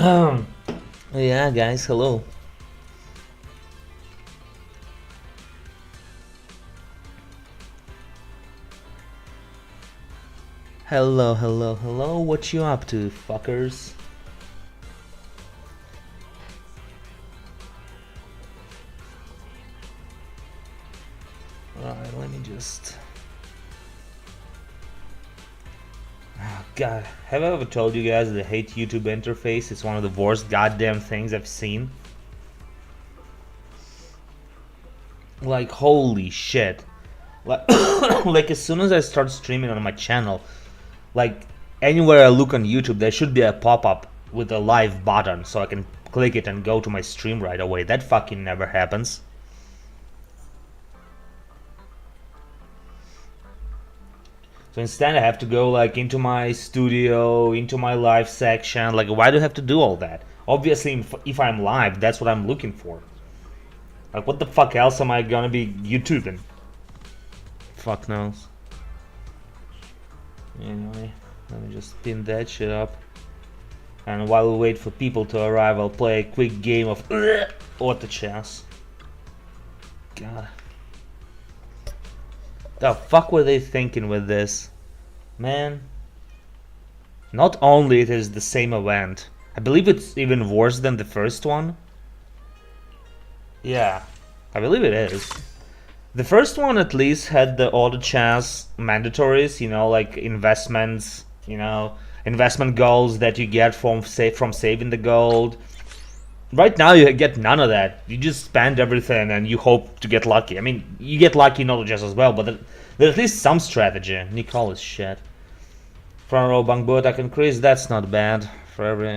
Yeah, guys, hello. Hello, hello, hello. What you up to, fuckers? Alright, let me just... Oh, God, have I ever told you guys that I hate YouTube interface? It's one of the worst goddamn things I've seen. Like, holy shit. Like, like as soon as I start streaming on my channel, like, anywhere I look on YouTube, there should be a pop-up with a live button so I can click it and go to my stream right away. That fucking never happens. So instead I have to go like into my studio, into my live section. Like, why do I have to do all that? Obviously, if I'm live, that's what I'm looking for. Like, what the fuck else am I gonna be YouTubing? Fuck knows. Anyway, let me just pin that shit up. And while we wait for people to arrive, I'll play a quick game of auto chess. God. The fuck were they thinking with this? Man. Not only it is the same event, I believe it's even worse than the first one. Yeah, I believe it is. The first one at least had the auto chess mandatories, you know, like investments, you know, investment goals that you get from saving the gold. Right now you get none of that. You just spend everything and you hope to get lucky. I mean, you get lucky in auto chess as well, but there's at least some strategy. Nicole is shit. Front row bangbo attack increase, that's not bad. For every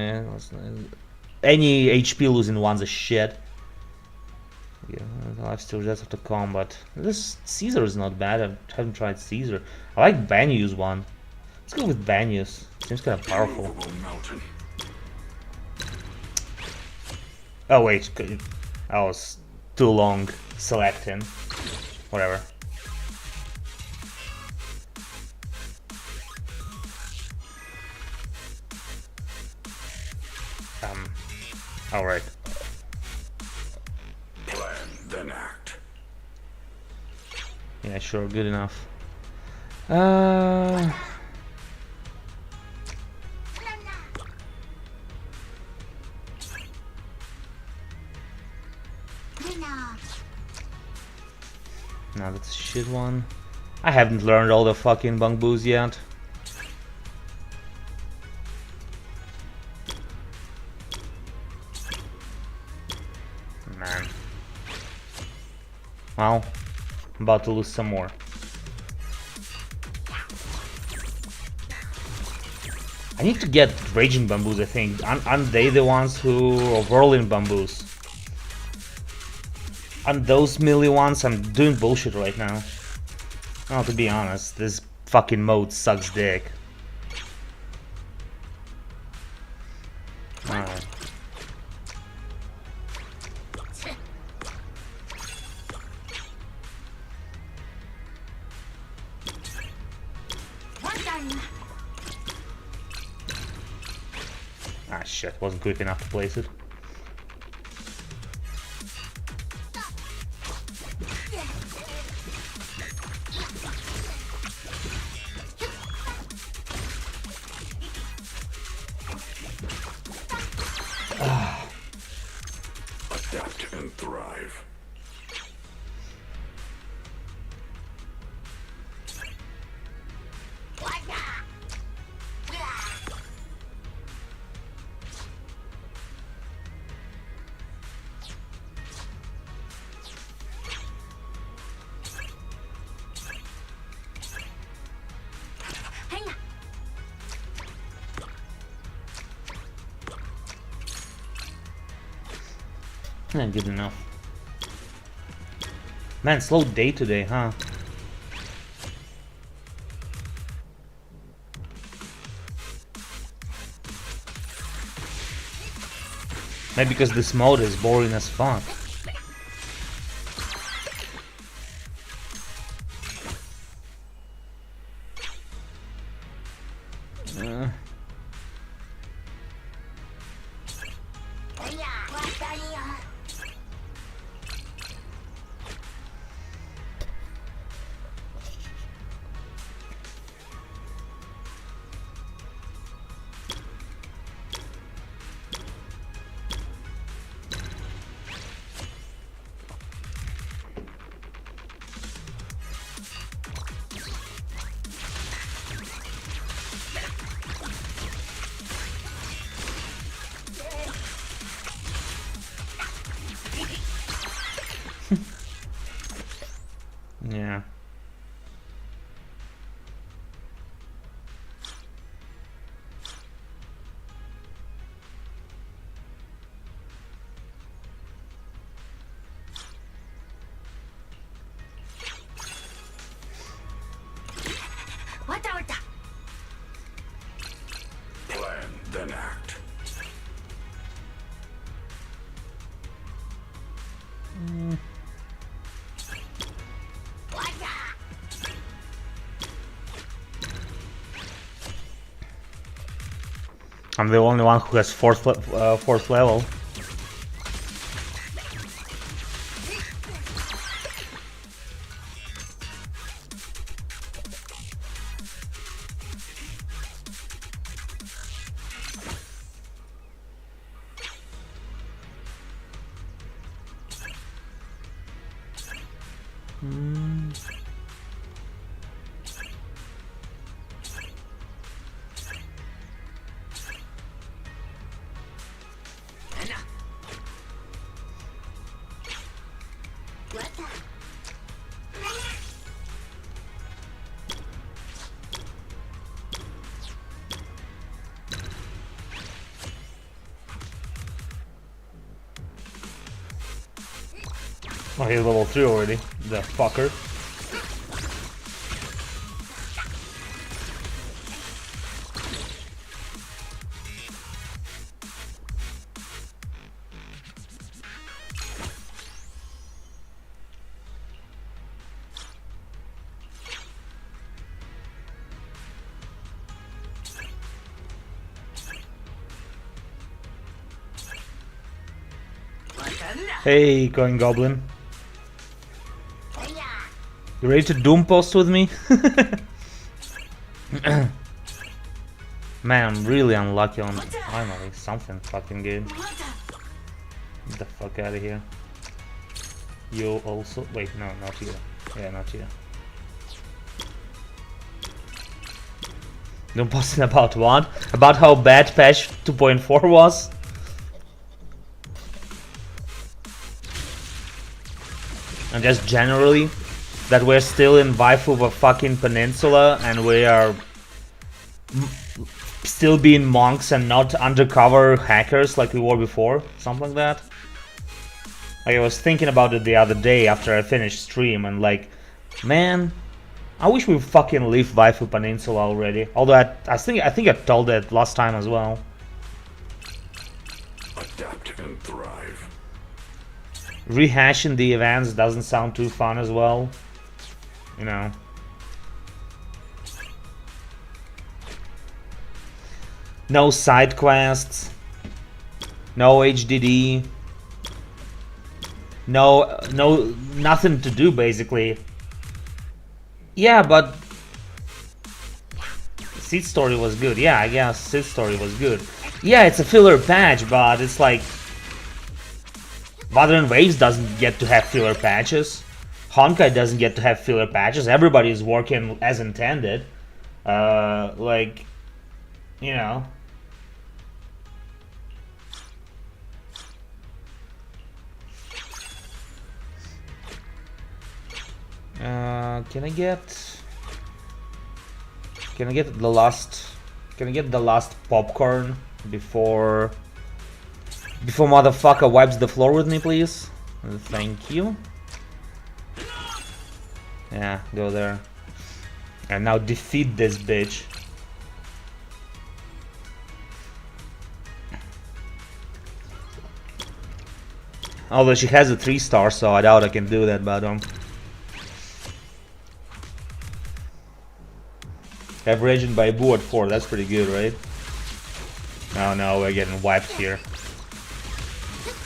any HP losing one's a shit. Yeah, life still just after combat. This Caesar is not bad. I haven't tried Caesar. I like Banyu's one. Let's go with Banyu's. Seems kind of powerful. Oh wait, I was too long selecting. Whatever. Alright. Plan, then act. Yeah, sure, good enough. No, that's a shit one. I haven't learned all the fucking bungbus yet. Man. Well, I'm about to lose some more. I need to get Raging Bamboos, I think. Aren't they the ones who are Whirling Bamboos? Aren't those melee ones? I'm doing bullshit right now. Well, to be honest, this fucking mode sucks dick. Alright. Ah shit, wasn't quick enough to place it. Adapt and thrive. Not good enough. Man, slow day today, huh? Maybe because this mode is boring as fuck. Yeah. Plan, then act. I'm the only one who has fourth level. Oh, he's level 3 already, the fucker. Hey, Coin Goblin. You ready to doom post with me? Man, I'm really unlucky on finally something fucking good. Get the fuck out of here. You also wait, no, not you. Yeah, not you. Doom posting about what? About how bad patch 2.4 was? And just generally that we're still in Waifu fucking Peninsula and we are still being monks and not undercover hackers like we were before, something like that. Like, I was thinking about it the other day after I finished stream and like, man, I wish we fucking leave Waifu Peninsula already. Although I think I told that last time as well. Adapt and thrive. Rehashing the events doesn't sound too fun as well. You know. No side quests. No HDD. Nothing to do basically. Yeah, but Seed Story was good. Yeah, I guess Seed Story was good. Yeah, it's a filler patch, but it's like Modern Waves doesn't get to have filler patches. Honkai doesn't get to have filler patches. Everybody is working as intended. Like, you know. Can I get the last popcorn before motherfucker wipes the floor with me, please? Thank you. Yeah, go there. And now defeat this bitch. Although she has a 3-star, so I doubt I can do that, but averaging by Boo at 4, that's pretty good, right? Oh no, we're getting wiped here.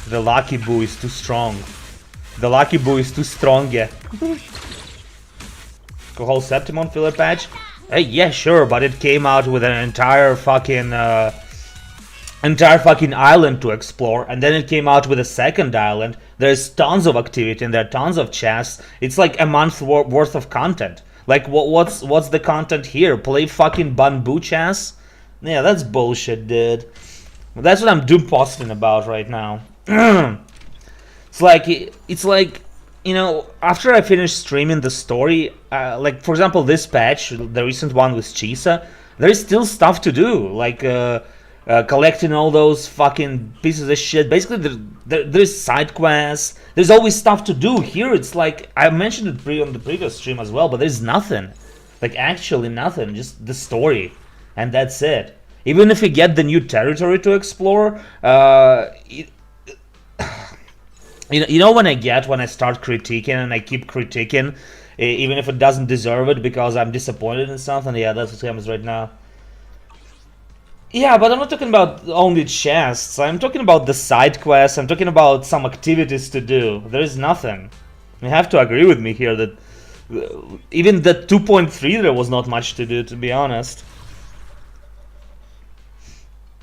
The Lucky Boo is too strong. The Lucky Boo is too strong, yeah. Kohol Septimon filler patch? Hey, yeah, sure, but it came out with an entire fucking island to explore, and then it came out with a second island. There's tons of activity and there are tons of chests. It's like a month's worth of content. Like, what's the content here? Play fucking bamboo chess? Yeah, that's bullshit, dude. That's what I'm doom posting about right now. It's like you know, after I finished streaming the story, like for example this patch, the recent one with Chisa, there is still stuff to do, like collecting all those fucking pieces of shit. Basically, there's side quests. There's always stuff to do. Here, it's like I mentioned it on the previous stream as well, but there's nothing, like actually nothing. Just the story, and that's it. Even if you get the new territory to explore, you know when I start critiquing and I keep critiquing, even if it doesn't deserve it because I'm disappointed in something. Yeah, that's what happens right now. Yeah, but I'm not talking about only chests. I'm talking about the side quests. I'm talking about some activities to do. There is nothing. You have to agree with me here that even the 2.3 there was not much to do, to be honest.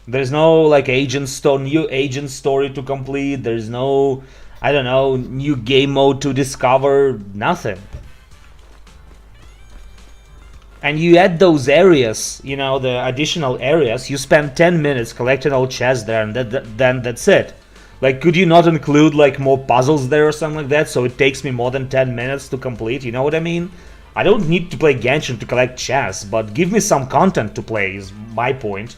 There's no like new agent story to complete. There's no, I don't know, new game mode to discover. Nothing. And you add those areas, you know, the additional areas. You spend 10 minutes collecting all chests there, and then that's it. Like, could you not include like more puzzles there or something like that, so it takes me more than 10 minutes to complete? You know what I mean? I don't need to play Genshin to collect chests, but give me some content to play is my point.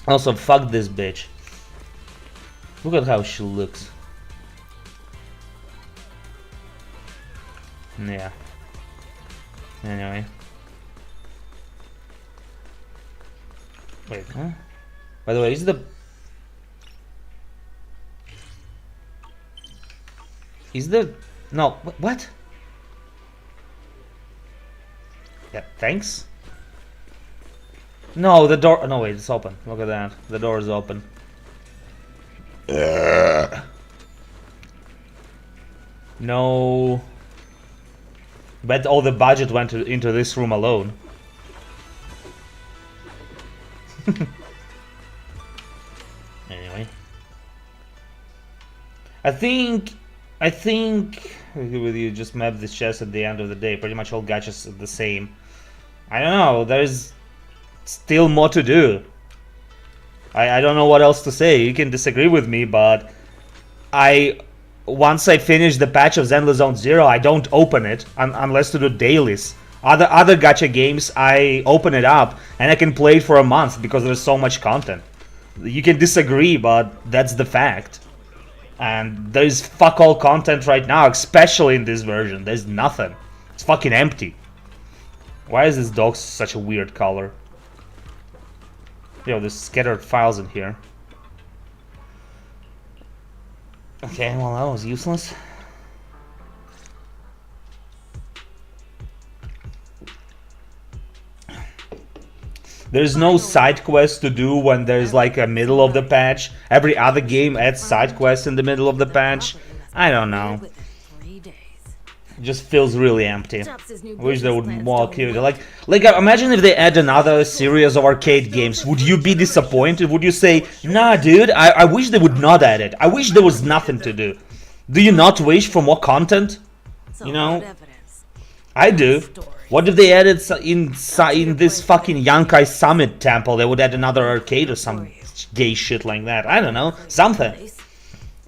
Also, fuck this bitch. Look at how she looks. Yeah. Anyway. Wait, huh? By the way, is the... No, what? Yeah, thanks? No, the door... No, wait, it's open. Look at that. The door is open. No... Bet all the budget went into this room alone. Anyway. I think with you just map this chest at the end of the day. Pretty much all gachas are the same. I don't know, there's still more to do. I don't know what else to say. You can disagree with me, but once I finish the patch of Zenless Zone Zero, I don't open it unless to do dailies. Other gacha games, I open it up and I can play it for a month because there's so much content. You can disagree, but that's the fact. And there's fuck all content right now, especially in this version. There's nothing. It's fucking empty. Why is this dog such a weird color? Yo, there's scattered files in here. Okay, well that was useless. There's no side quest to do when there's like a middle of the patch. Every other game adds side quests in the middle of the patch. I don't know. It just feels really empty. I wish there would be more activity. Like imagine if they add another series of arcade games. Would you be disappointed? Would you say, nah dude, I wish they would not add it. I wish there was nothing to do. Do you not wish for more content? You know? I do. What if they added in this fucking Yankai Summit temple, they would add another arcade or some gay shit like that. I don't know. Something.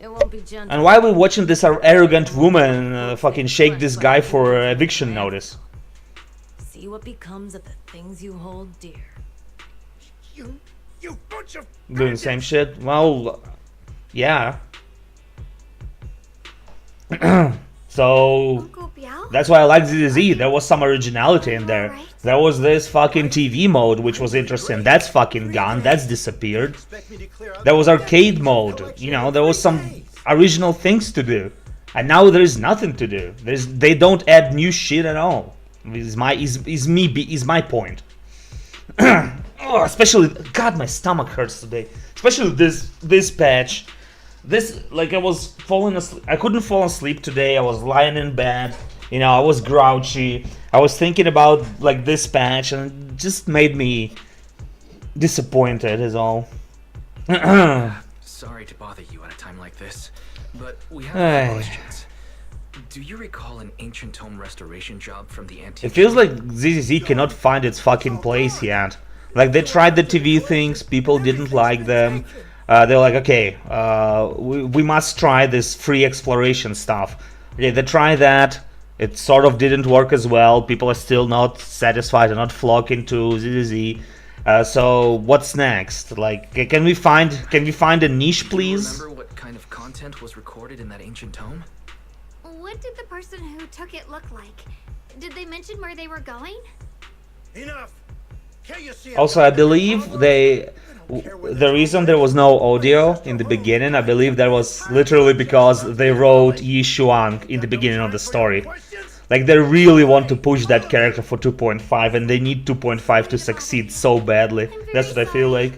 And why are we watching this arrogant woman fucking shake this guy for eviction notice? See what becomes of the things you hold dear. You bunch of... Doing the same shit? Well, yeah. So that's why I like ZZ. There was some originality in there. There was this fucking TV mode which was interesting. That's fucking gone. That's disappeared. There was arcade mode. You know, there was some original things to do. And now there is nothing to do. They don't add new shit at all. Is my point. Oh, especially, God, my stomach hurts today. Especially this patch. This, like, I was falling asleep. I couldn't fall asleep today. I was lying in bed. You know, I was grouchy. I was thinking about, like, this patch, and it just made me disappointed, is all. Sorry to bother you at a time like this, but we have questions. Do you recall an ancient tome restoration job from the antique? It feels like ZZZ cannot find its fucking place yet. Like, they tried the TV things, people didn't like them. they're like, okay, we must try this free exploration stuff. Okay, they try that. It sort of didn't work as well. People are still not satisfied and not flocking to ZZZ. So what's next? Like, can we find a niche, please? Remember what kind of content was recorded in that ancient tome? What did the person who took it look like? Did they mention where they were going? Enough. Can't you see? Also, I believe the reason there was no audio in the beginning, I believe that was literally because they wrote Yi Xuan in the beginning of the story. Like, they really want to push that character for 2.5, and they need 2.5 to succeed so badly. That's what I feel like.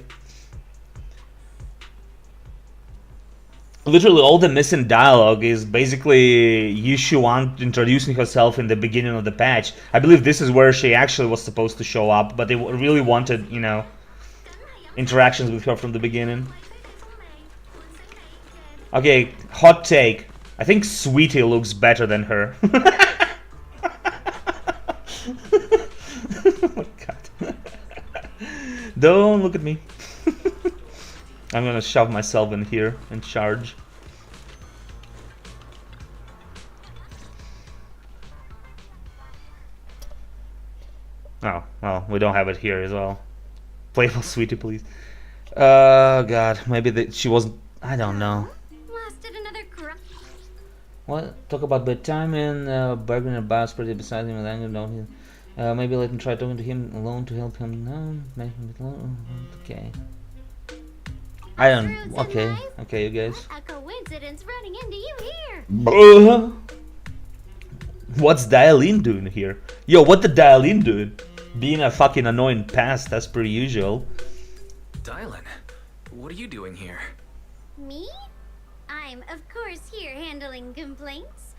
Literally, all the missing dialogue is basically Yi Xuan introducing herself in the beginning of the patch. I believe this is where she actually was supposed to show up, but they really wanted, you know, interactions with her from the beginning. Okay, hot take. I think Sweetie looks better than her. Oh my god. Don't look at me. I'm gonna shove myself in here and charge. Oh, well, we don't have it here as well. Playful Sweetie, please. God, maybe she wasn't. I don't know. Lasted another What? Talk about bedtime and bargaining about spreading beside him with anger. Don't he? Maybe let him try talking to him alone to help him. No, make him alone. Okay. I don't. Okay, okay, you guys. A coincidence running into you here. What's Dialine doing here? Yo, what the Dialine doing? Being a fucking annoying pest, as per usual. Dylan, what are you doing here? Me? I'm, of course, here handling complaints.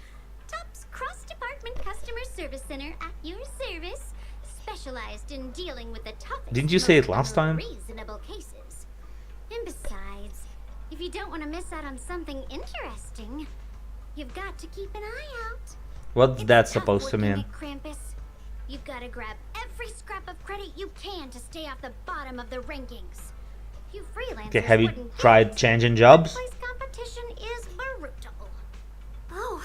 TOP's cross-department customer service center at your service, specialized in dealing with the toughest, Didn't you say it most last time? unreasonable cases. And besides, if you don't want to miss out on something interesting, you've got to keep an eye out. What's It's that tough supposed to working mean? at Krampus. You've got to grab every scrap of credit you can to stay off the bottom of the rankings. You freelancers Okay, have you wouldn't tried get it. changing jobs? Workplace competition is brutal. Oh,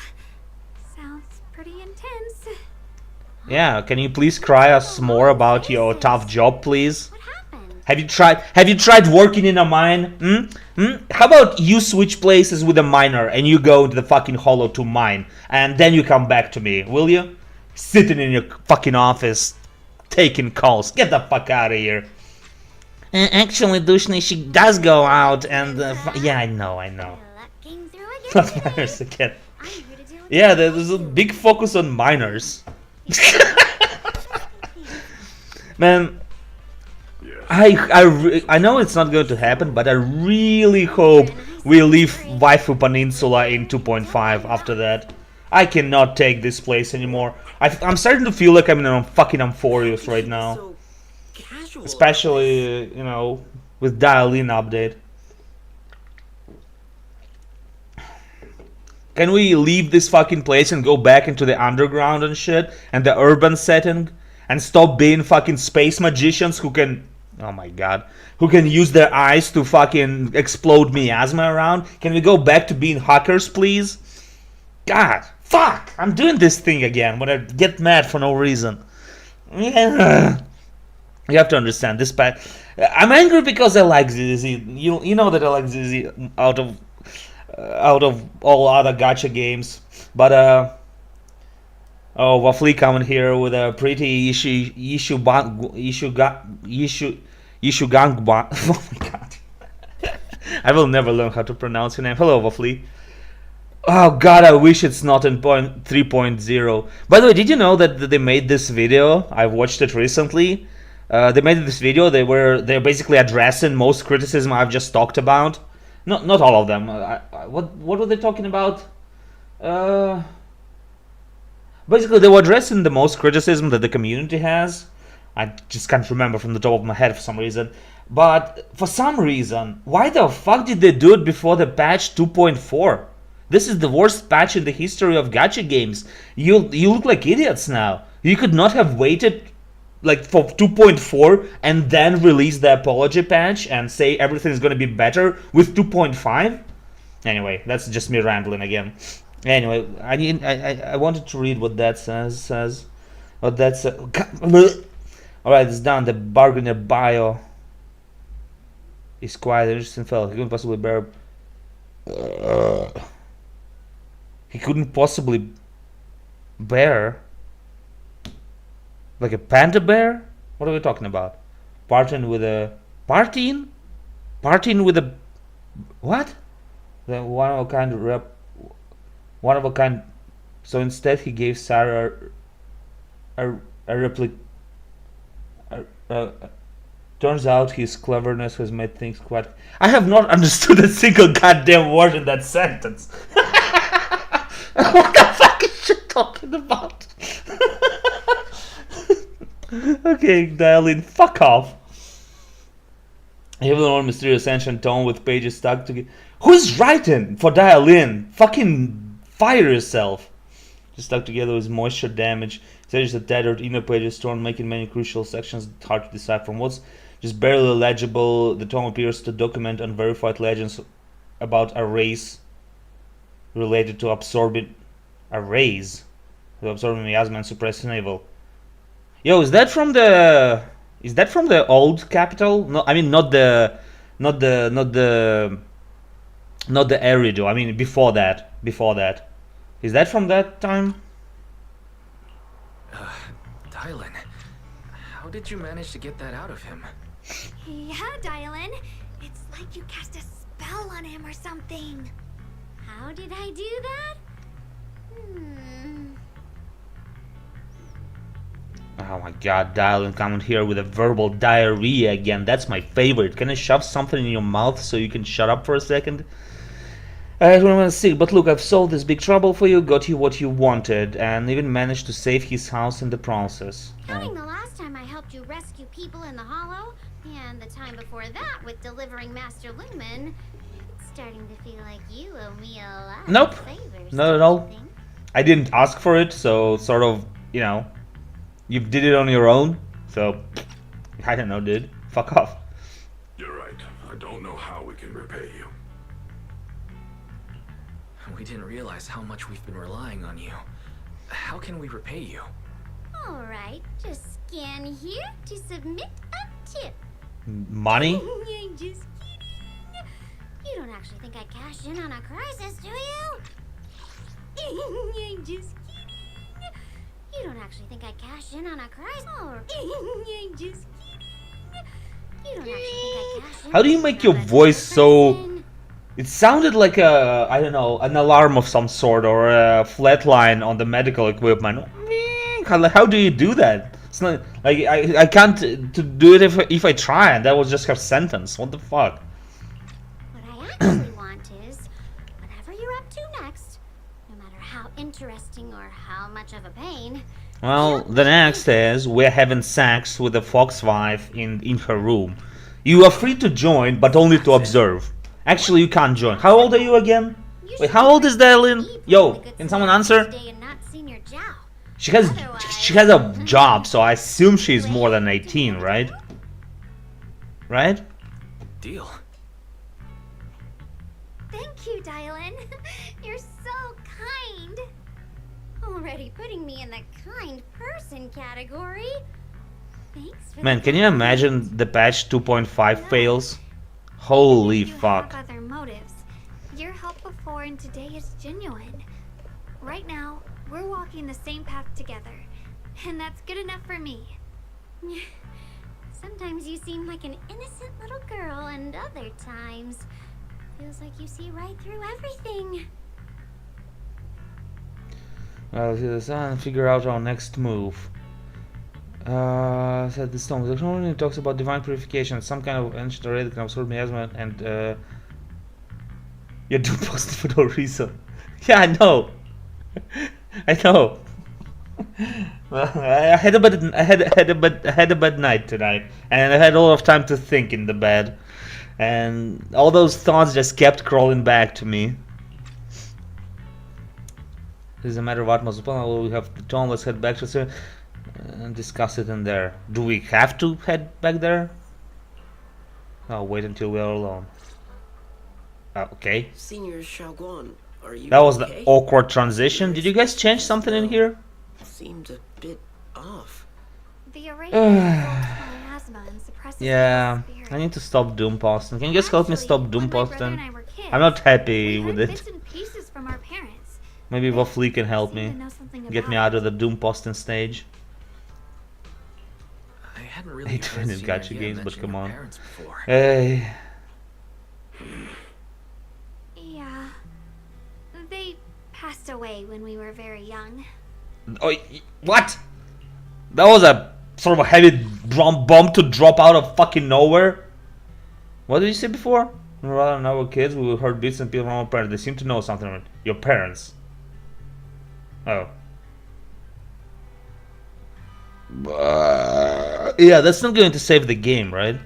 sounds pretty intense. Yeah, can you please cry us more about your tough job, please? What happened? Have you tried working in a mine? How about you switch places with a miner and you go into the fucking Hollow to mine and then you come back to me, will you? Sitting in your fucking office taking calls. Get the fuck out of here. Actually, Dushni, she does go out and yeah, I know. Luck came through again Not today. miners again. I'm here to deal with Yeah, the there's a big focus on miners. Man, I know it's not going to happen, but I really hope we leave Waifu Peninsula in 2.5 after that. I cannot take this place anymore. I'm starting to feel like I'm in a fucking Amphorius right now. So casual. Especially, you know, with Dial-In update. Can we leave this fucking place and go back into the underground and shit? And the urban setting? And stop being fucking space magicians who can... Oh my god. Who can use their eyes to fucking explode miasma around? Can we go back to being hackers, please? God. Fuck! I'm doing this thing again when I get mad for no reason. Yeah. You have to understand this part. I'm angry because I like ZZ. You know that I like ZZ out of all other gacha games. But oh, Waffly coming here with a pretty issue gang. Oh my god. I will never learn how to pronounce your name. Hello, Waffly. Oh god, I wish it's not in 3.0. By the way, did you know that they made this video? I watched it recently. They made this video. They're basically addressing most criticism I've just talked about. Not all of them. What were they talking about? Basically, they were addressing the most criticism that the community has. I just can't remember from the top of my head for some reason. But for some reason, why the fuck did they do it before the patch 2.4? This is the worst patch in the history of gacha games. You look like idiots now. You could not have waited like for 2.4 and then release the apology patch and say everything is going to be better with 2.5? Anyway, that's just me rambling again. Anyway, I wanted to read what that says. What that's all right, it's done. The bargainer bio is quite interesting fellow. He couldn't possibly bear. He couldn't possibly bear. Like a panda bear? What are we talking about? Partying with a what? The one of a kind. So instead, he gave Sarah a replica. Turns out his cleverness has made things quite. I have not understood a single goddamn word in that sentence. What the fuck is she talking about? Okay, dial in. Fuck off. Even more mysterious ancient tone with pages stuck together. Who's writing for dial in? Fucking fire yourself. Just stuck together with moisture damage. There's a tattered inner pages torn, making many crucial sections hard to decide from what's just barely legible. The tome appears to document unverified legends about a race related to absorbing miasma and suppressing evil. Yo, is that from the old capital? No, I mean not the Eridu. I mean before that. Is that from that time? Dylan, how did you manage to get that out of him? Yeah, Dylan. It's like you cast a spell on him or something. How did I do that? Oh my god, Dylan coming here with a verbal diarrhea again. That's my favorite. Can I shove something in your mouth so you can shut up for a second? I don't want to see, but look, I've solved this big trouble for you, got you what you wanted, and even managed to save his house in the process. Counting the last time I helped you rescue people in the Hollow, and the time before that with delivering Master Lumen, it's starting to feel like you owe me a lot Nope, of favors. not at all. I didn't ask for it, so sort of, you know, you did it on your own, so I don't know, dude. Fuck off. You're right. I don't know how we can repay you. We didn't realize how much we've been relying on you. How can we repay you? Alright, just scan here to submit a tip. Money? I'm just kidding. You don't actually think I cashed in on a crisis, do you? I'm just kidding. You don't actually think I cashed in on a crisis? I'm just kidding. You don't actually think I cashed in. How do you make your voice so... It sounded like a, I don't know, an alarm of some sort or a flatline on the medical equipment. How do you do that? It's not like I can't to do it if I try, and that was just her sentence. What the fuck? What I actually want is whatever you're up to next, no matter how interesting or how much of a pain. Well, the next is we're having sex with the Fox wife in her room. You are free to join, but only to observe. Actually, you can't join. How old are you again? Wait, how old is Dylan? Yo, can someone answer? She has a job, so I assume she's more than 18, right? Right? Deal. Thank you, Dylan. You're so kind. Already putting me in the kind person category. Thanks for Man, can you imagine the patch 2.5 fails? Holy fuck. Have other motives. Your help before and today is genuine. Right now, we're walking the same path together, and that's good enough for me. Sometimes you seem like an innocent little girl, and other times feels like you see right through everything. Well, see the sun and figure out our next move. Said the stone. The stone talks about divine purification, some kind of ancient already can absorb miasma, and you're doomposting for no reason. Yeah, I know. I know. Well, I had a bad night tonight, and I had a lot of time to think in the bed, and all those thoughts just kept crawling back to me. This is a matter of utmost. Well, we have the tone. Let's head back to. And discuss it in there. Do we have to head back there? Oh, wait until we are alone. Okay. Senior Xiaoguan, are you That was the okay? awkward transition. Did you guys change something in here? Seemed a bit off. The array controls my asthma and suppresses Yeah, my spirit. I need to stop doomposting. Can you guys help me stop Actually, when my brother doomposting? and I were kids, I'm not happy we with heard it. bits and pieces from our parents. Maybe Waffle can help Seemed me. to know something Get me about out of the doomposting stage. I hadn't really Hate heard these Senior gacha Yen games, but mention come her on. parents before. Hey. Yeah. They passed away when we were very young. Oh, what? That was a sort of a heavy bomb to drop out of fucking nowhere. What did you say before? Rather than our kids, we heard bits and pieces from our parents. They seem to know something about your parents. Oh. Yeah, that's not going to save the game, right?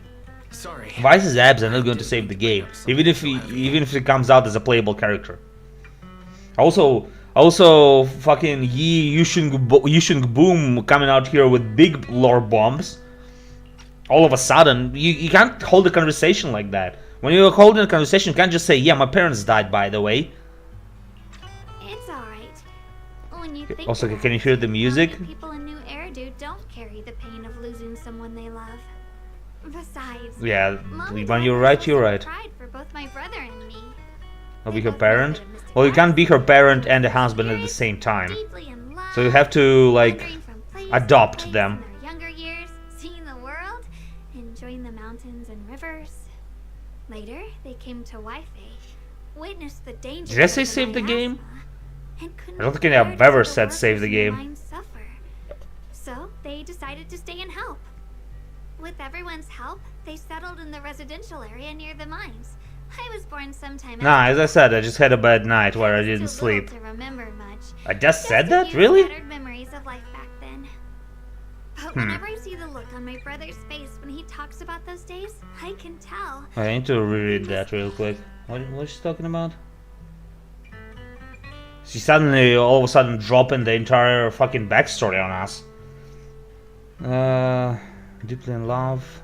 Sorry. Vice's abs are not going to save the game, even if he comes out as a playable character. Also, fucking Yushing Boom coming out here with big lore bombs. All of a sudden, you can't hold a conversation like that. When you're holding a conversation, you can't just say, "Yeah, my parents died, by the way." It's alright. When you think Also, about can you it, hear the how music? many people in New Eridu don't carry the pain of losing someone they love. Besides, Yeah, Mom and when Dad you're were right, so you're right. pride for both my brother and me. I'll They be her both know a parent. bit of Mystic Well, you can't be her Arts, parent and a were husband at the serious, same time. deeply in love, So you have to, like, wandering from place adopt to place them. in their younger years, seeing the world, enjoying the mountains and rivers. Later, they came to Wi-Fi, witnessed the dangers. Did I say of save the game? miasma, and couldn't I don't think bear I've to see ever the said save workers the in game. mines suffer. So they decided to stay and help. With everyone's help, they settled in the residential area near the mines. I was born sometime Nah, as after. I said, I just had a bad night where I was didn't too sleep. little to remember much. I just said a that? few Really? scattered memories of life back then. But whenever I see the look on my brother's face when he talks about those days, I can tell. I need to reread that real quick. What's she talking about? She suddenly, all of a sudden, dropping the entire fucking backstory on us. Deeply in love.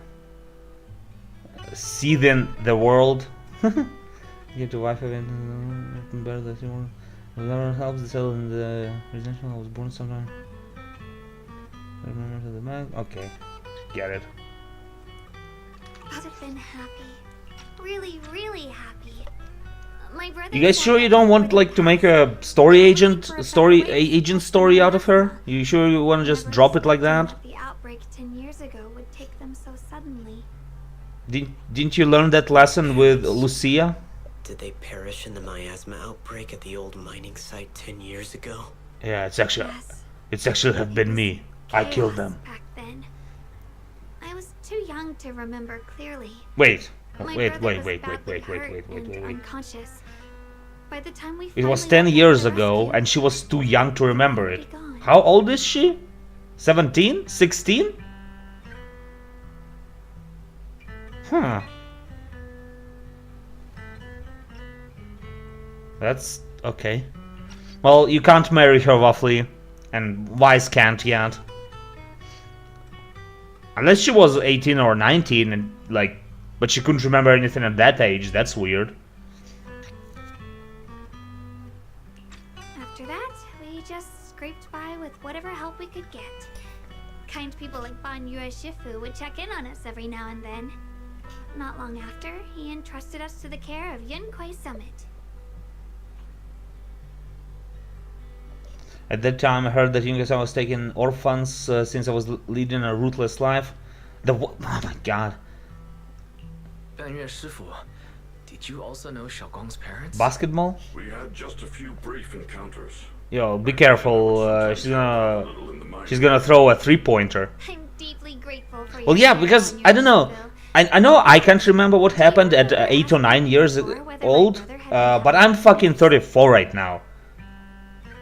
Seething the world. Get to wife event better than you want. Whoever helps the cell in the residential. I was born sometime. Remember to the back. Okay, get it. I'd have been happy. Really, really happy. My brother. You guys said sure you that don't he want wouldn't like to make pass. a story Looking agent, for a story better way to agent cope story with out of her? asthma. You sure you want to just Never drop it like expecting that? The outbreak 10 years ago would take them so suddenly. Didn't you learn that lesson with Lucia? Did they perish in the miasma outbreak at the old mining site 10 years ago? Yeah, it's Yes. actually have been me. I killed Chaos them. back then. I was too young to remember clearly. Wait, My wait, brother wait, was wait, badly hurt wait. and unconscious. By the time we It was finally 10 got years to the ago, rescue, and she was too young to remember it. already gone. How old is she? 17? 16? Huh. That's okay. Well, you can't marry her, Waffly, and Wise can't yet. Unless she was 18 or 19, and like, but she couldn't remember anything at that age. That's weird. After that, we just scraped by with whatever help we could get. Kind people like Ban Yue Shifu would check in on us every now and then. Not long after, he entrusted us to the care of Yunquai Summit. At that time, I heard that Yunga-san was taking orphans since I was leading a ruthless life. Oh my god. 半月师傅, did you also know Xiaoguang's parents? Basketball? We had just a few brief encounters. Yo, be careful. She's gonna throw a three-pointer. I'm deeply grateful for your Well, yeah, care, because Ban I don't Yue know. Shifu. I know I can't remember what happened at 8 or 9 years old, but I'm fucking 34 right now.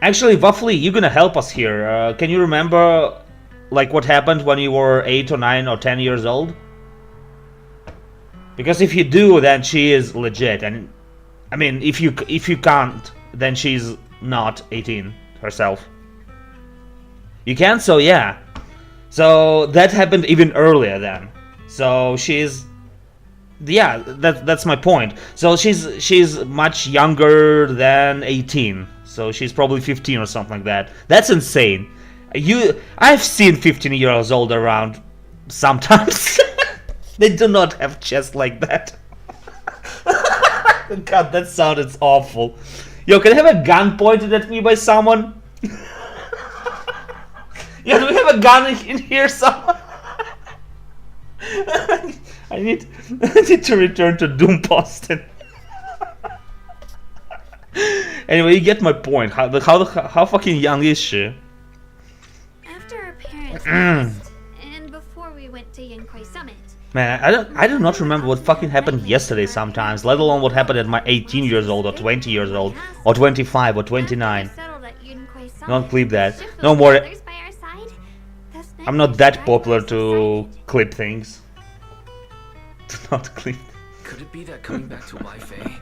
Actually, Waffly, you're gonna help us here. Can you remember, like, what happened when you were 8 or 9 or 10 years old? Because if you do, then she is legit, and I mean, if you can't, then she's not 18 herself. You can, so yeah. So that happened even earlier then. So she's, yeah, that's my point. So she's much younger than 18. So she's probably 15 or something like that. That's insane. I've seen 15 years old around sometimes. They do not have chests like that. God, that sounded awful. Yo, can I have a gun pointed at me by someone? Yeah, do we have a gun in here somewhere? I need to return to doomposting. Anyway, you get my point. How fucking young is she? After our parents passed, and before we went to Yinkoi Summit. Man, I do not remember what fucking happened yesterday sometimes, let alone what happened at my 18 years old or 20 years old or 25 or 29. Don't clip that. No more. I'm not that popular to clip things. Do not clip. Could it be that coming back to Wi-Fi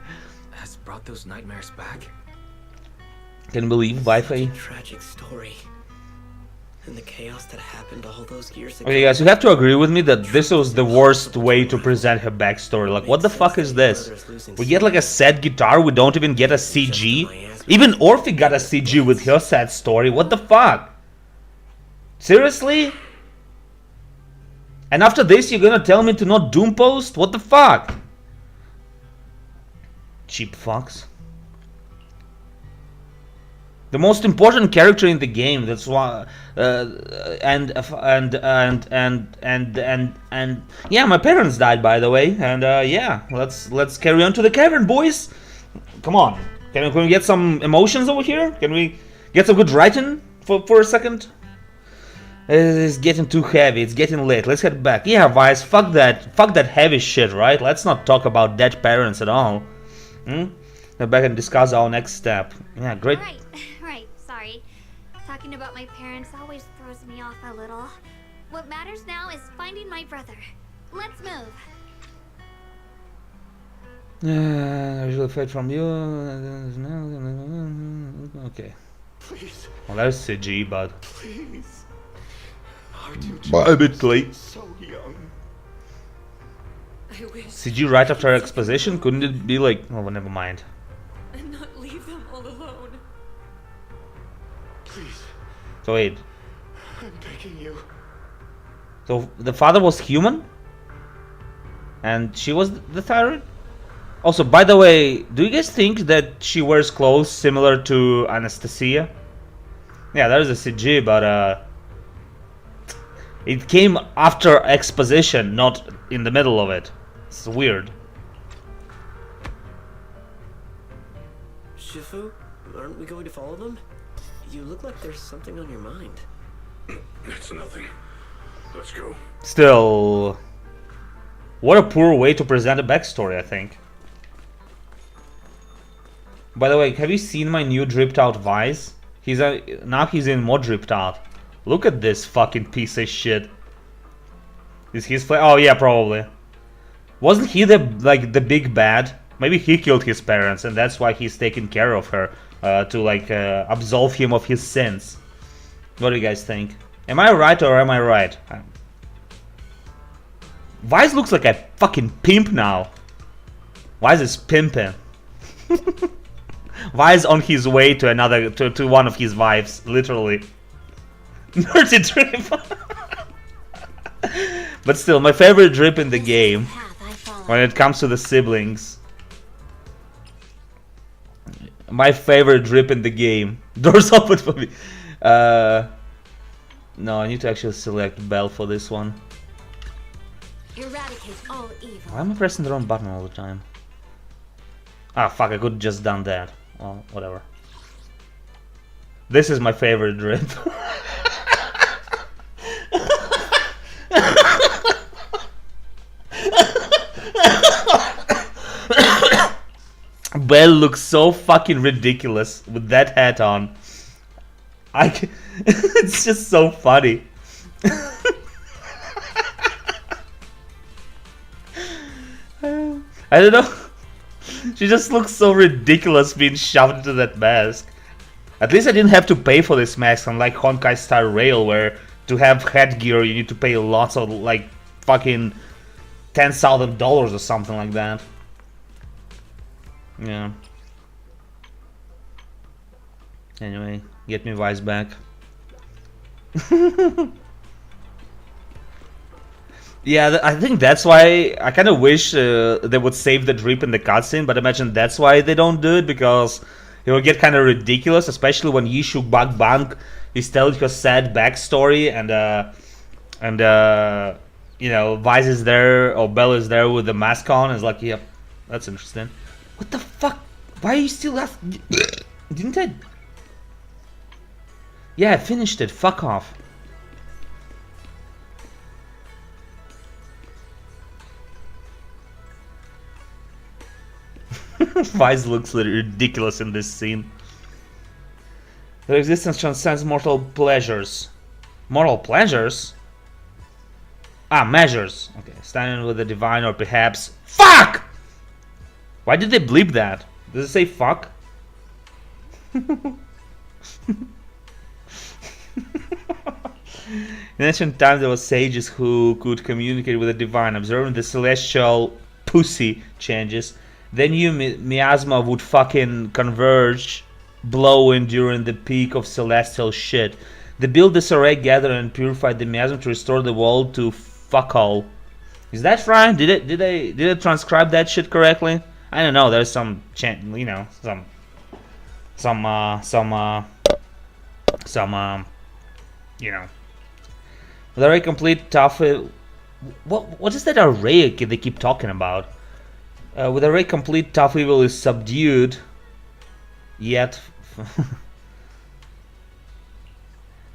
has brought those nightmares back? Can you believe Wi-Fi? Tragic story. And the chaos that happened all those years ago. Okay, guys, you have to agree with me that this was the worst way to present her backstory. Like, what the fuck is this? We get like a sad guitar, we don't even get a CG. Even Orphe got a CG with her sad story. What the fuck? Seriously? And after this, you're gonna tell me to not doompost? What the fuck? Cheap fucks. The most important character in the game. That's why, and yeah, my parents died, by the way, and yeah, let's carry on to the cavern, boys. Come on, can we get some emotions over here? Can we get some good writing for a second? It's getting too heavy. It's getting late. Let's head back. Yeah, Vice. Fuck that heavy shit, right? Let's not talk about dead parents at all. Head back and discuss our next step. Yeah, great. Right, sorry. Talking about my parents always throws me off a little. What matters now is finding my brother. Let's move. I usually fight from you. Okay. Please, Well, that's CG, but please. Our two but a bit late. so young. I wish CG right after exposition? Couldn't it be like? Oh, well, never mind. and not leave them all alone. Please, So wait. I'm begging you. So the father was human, and she was the tyrant. Also, by the way, do you guys think that she wears clothes similar to Anastasia? Yeah, that is a CG, but it came after exposition, not in the middle of it. It's weird. Shifu, aren't we going to follow them? You look like there's something on your mind. It's nothing. Let's go. Still, what a poor way to present a backstory, I think. By the way, have you seen my new dripped out Vice? Now he's in more dripped out. Look at this fucking piece of shit. Is his oh yeah, probably. Wasn't he the big bad? Maybe he killed his parents and that's why he's taking care of her to absolve him of his sins. What do you guys think? Am I right or am I right? Vice looks like a fucking pimp now. Vice is pimping. Vice on his way to to one of his wives, literally. Nerdy drip. But still, my favorite drip in the game when it comes to the siblings. My favorite drip in the game. Doors open for me. No, I need to actually select Bell for this one. Eradicate all evil. Why am I pressing the wrong button all the time? Ah, fuck, I could have just done that. Well, whatever. This is my favorite drip. Belle looks so fucking ridiculous with that hat on. It's just so funny. I don't know. She just looks so ridiculous being shoved into that mask. At least I didn't have to pay for this mask, unlike Honkai Star Rail, where to have headgear, you need to pay lots of, like, fucking $10,000 or something like that. Yeah. Anyway, get me Vice back. Yeah, I think that's why I kind of wish they would save the drip in the cutscene, but imagine that's why they don't do it, because it will get kind of ridiculous, especially when Yishu Bug Bank is telling her sad backstory, and you know, Vice is there, or Bell is there with the mask on, and it's like, yep, that's interesting. What the fuck? Why are you still asking? Didn't I? Yeah, I finished it. Fuck off. Vice looks ridiculous in this scene. Their existence transcends mortal pleasures. Mortal pleasures? Ah, measures. Okay, standing with the divine, or perhaps... Fuck! Why did they bleep that? Does it say fuck? In ancient times there were sages who could communicate with the divine, observing the celestial pussy changes. They knew miasma would fucking converge, blowing during the peak of celestial shit. They built this array, gathered and purified the miasma to restore the world to fuck all. Is that right? Did they transcribe that shit correctly? I don't know. There's some you know, you know. The array complete tough. What is that array they keep talking about? With array complete, tough evil is subdued. Yet,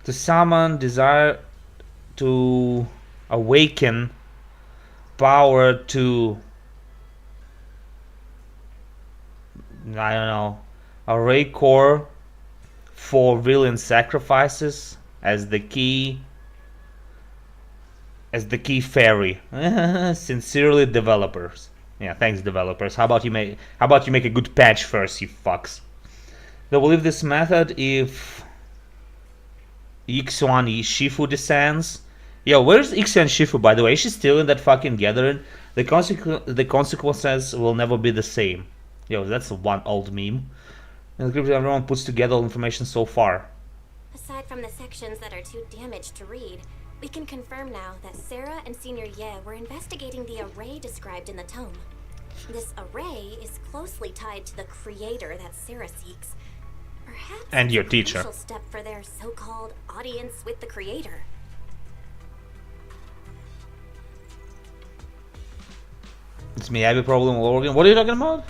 to summon desire, to awaken power, to, I don't know, array core for brilliant sacrifices as the key. As the key fairy. Sincerely, developers. Yeah, thanks, developers. How about you make a good patch first, you fucks? They will leave this method if Ixuan Shifu descends. Yo, where's Ixuan Shifu, by the way? Is she still in that fucking gathering? The consequences will never be the same. Yo, that's one old meme. And the group everyone puts together all information so far. Aside from the sections that are too damaged to read, we can confirm now that Sarah and Senior Ye were investigating the array described in the tome. This array is closely tied to the creator that Sarah seeks. Perhaps and your it's a teacher. crucial step for their so-called audience with the creator. It's me, I have a problem with organ. What are you talking about?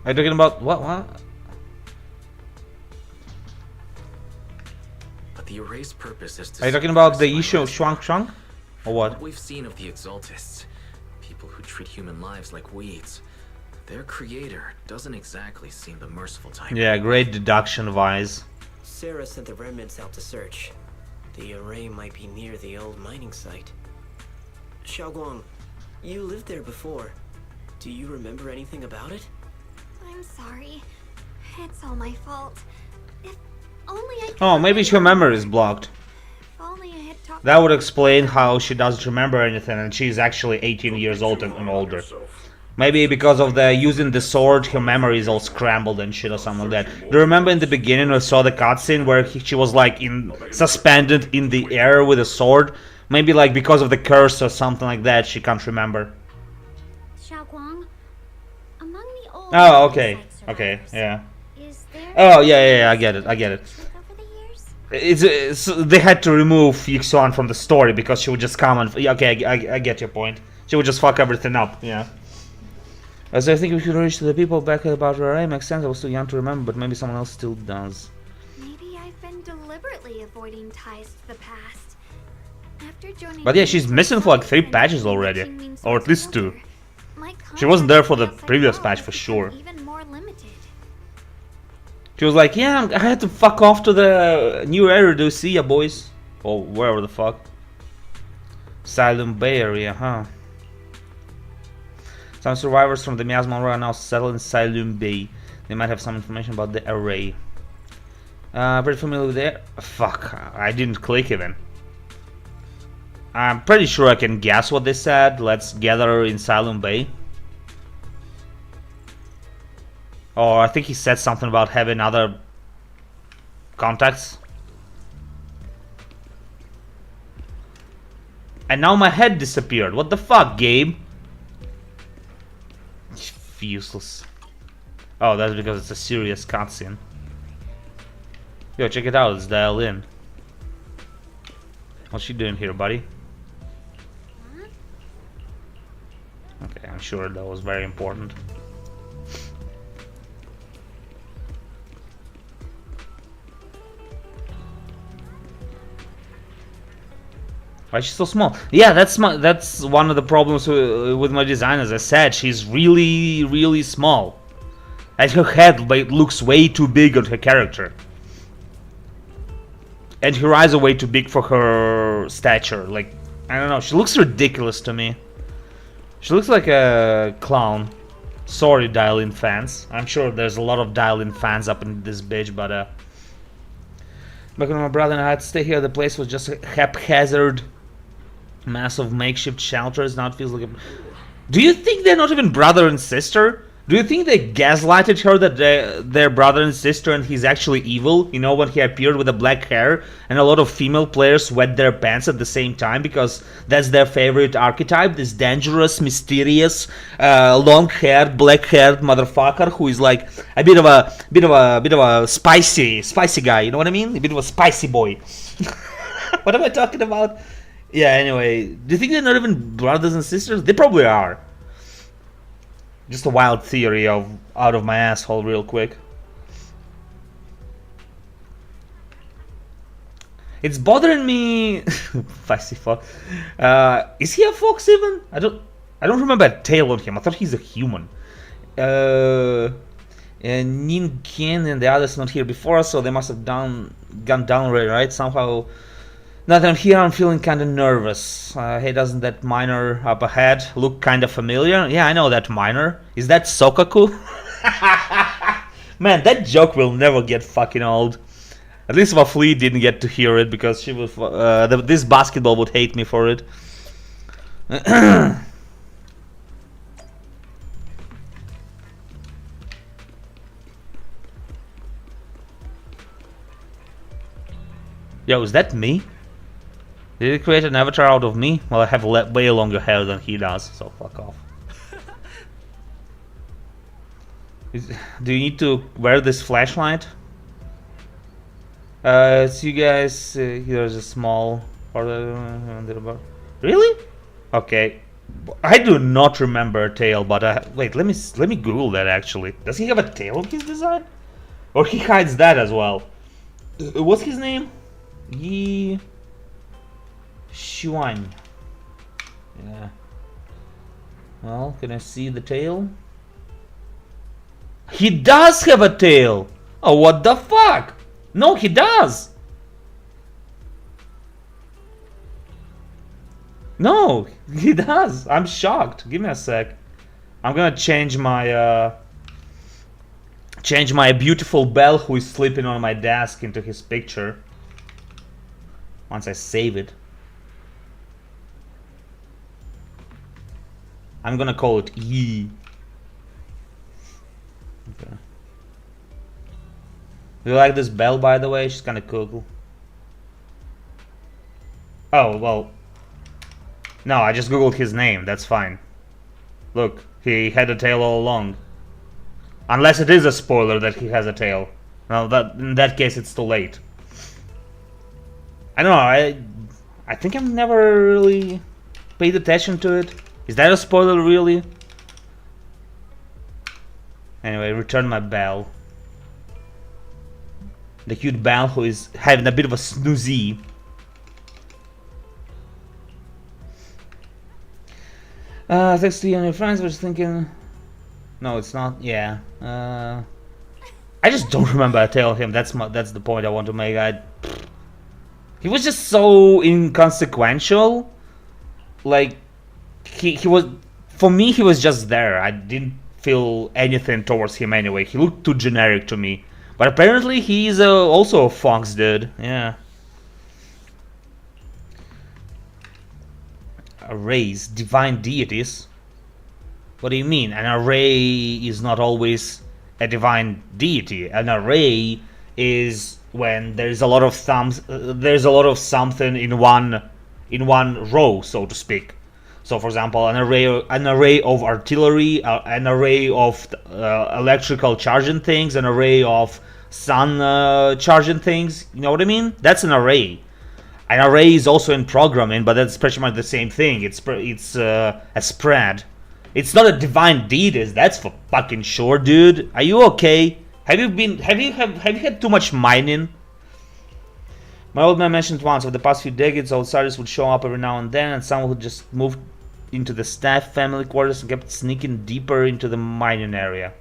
Are you talking about what? But the array's purpose is to... Are you talking about the issue of Shuang? Or what? We've seen of the Exaltists, people who treat human lives like weeds. Their creator doesn't exactly seem the merciful type. Yeah, great deduction, Vise. Sarah sent the remnants out to search. The array might be near the old mining site. Xiaoguang, you lived there before. Do you remember anything about it? I'm sorry. It's all my fault. If only I could... Oh, maybe her memory is blocked. If only I had talked... That would explain how she doesn't remember anything and she's actually 18 years old and older. Maybe because of the using the sword, her memory is all scrambled and shit or something like that. Do you remember in the beginning we saw the cutscene where she was like suspended in the air with a sword? Maybe like because of the curse or something like that, she can't remember. Xiaoguang, among the old Oh, okay. site Okay, survivors, yeah. is there Oh, yeah, I get it. over the years? It's they had to remove Yixuan from the story because she would just come and... Yeah, okay, I get your point. She would just fuck everything up, yeah. As I think we should reach to the people back about her array. Makes sense, I was too young to remember, but maybe someone else still does. Maybe I've been deliberately avoiding ties to the past. After joining... But yeah, she's missing for like 3 patches already. Or at least 2. She wasn't there for the previous patch for sure. Even more limited. She was like, yeah, I had to fuck off to the new area to see ya, boys. Or wherever the fuck. Silent Bay area, huh? Some survivors from the Miasma are now settled in Silent Bay. They might have some information about the array. Pretty familiar with it. Fuck, I didn't click even. I'm pretty sure I can guess what they said. Let's gather in Silent Bay. Or I think he said something about having other contacts. And now my head disappeared. What the fuck, Gabe? Useless. Oh, that's because it's a serious cutscene. Yo, check it out. It's dialed in. What's she doing here, buddy? Okay, I'm sure that was very important. Why is she so small? Yeah, that's one of the problems with my design. As I said, she's really small. And her head looks way too big on her character. And her eyes are way too big for her stature. Like, I don't know, she looks ridiculous to me. She looks like a clown. Sorry, dial-in fans. I'm sure there's a lot of dial-in fans up in this bitch, but back when my brother and I had to stay here, the place was just a haphazard mass of makeshift shelters. Now it feels like a... Do you think they're not even brother and sister? Do you think they gaslighted her that they're brother and sister and he's actually evil? You know, when he appeared with the black hair and a lot of female players wet their pants at the same time because that's their favorite archetype. This dangerous, mysterious, long-haired, black-haired motherfucker who is like a bit of a spicy guy. You know what I mean? A bit of a spicy boy. What am I talking about? Yeah. Anyway, do you think they're not even brothers and sisters? They probably are. Just a wild theory out of my asshole real quick. It's bothering me. Feisty fox. Is he a fox even? I don't remember a tail on him. I thought he's a human. And Nin and the others not here before, so they must have gone down already, right? Somehow. Now that I'm here, I'm feeling kind of nervous. Hey, doesn't that miner up ahead look kind of familiar? Yeah, I know that miner. Is that Sokaku? Man, that joke will never get fucking old. At least Wafli didn't get to hear it because she was, this basketball would hate me for it. Yo, is that me? Did it create an avatar out of me? Well, I have way longer hair than he does, so fuck off. Do you need to wear this flashlight? So you guys, here's a small part of really? Okay. I do not remember a tail, but wait, let me Google that actually. Does he have a tail in his design? Or he hides that as well? What's his name? Yi Xuan. Yeah. Well, can I see the tail? He does have a tail! Oh, what the fuck? No, he does! No, he does. I'm shocked. Give me a sec. I'm gonna change my beautiful Belle who is sleeping on my desk into his picture. Once I save it. I'm gonna call it Yi. Okay. Do you like this Belle, by the way? She's kind of cool. Oh, well. No, I just googled his name. That's fine. Look, he had a tail all along. Unless it is a spoiler that he has a tail. Well, in that case, it's too late. I don't know. I think I've never really paid attention to it. Is that a spoiler, really? Anyway, return my Belle. The cute Belle who is having a bit of a snoozy. Thanks to you and your friends, I was thinking... No, it's not. Yeah. I just don't remember a tale of him. That's the point I want to make. He was just so inconsequential. Like, he was... For me, he was just there. I didn't feel anything towards him anyway. He looked too generic to me. But apparently he's also a fox dude. Yeah. Arrays, divine deities. What do you mean? An array is not always a divine deity. An array is when there's a lot of something in one row, so to speak. So, for example, an array of artillery, an array of electrical charging things, an array of sun charging things. You know what I mean? That's an array. An array is also in programming, but that's pretty much the same thing. It's a spread. It's not a divine deity. That's for fucking sure, dude. Are you okay? Have you had too much mining? My old man mentioned once, over the past few decades, outsiders would show up every now and then, and someone who just moved into the staff family quarters and kept sneaking deeper into the mining area.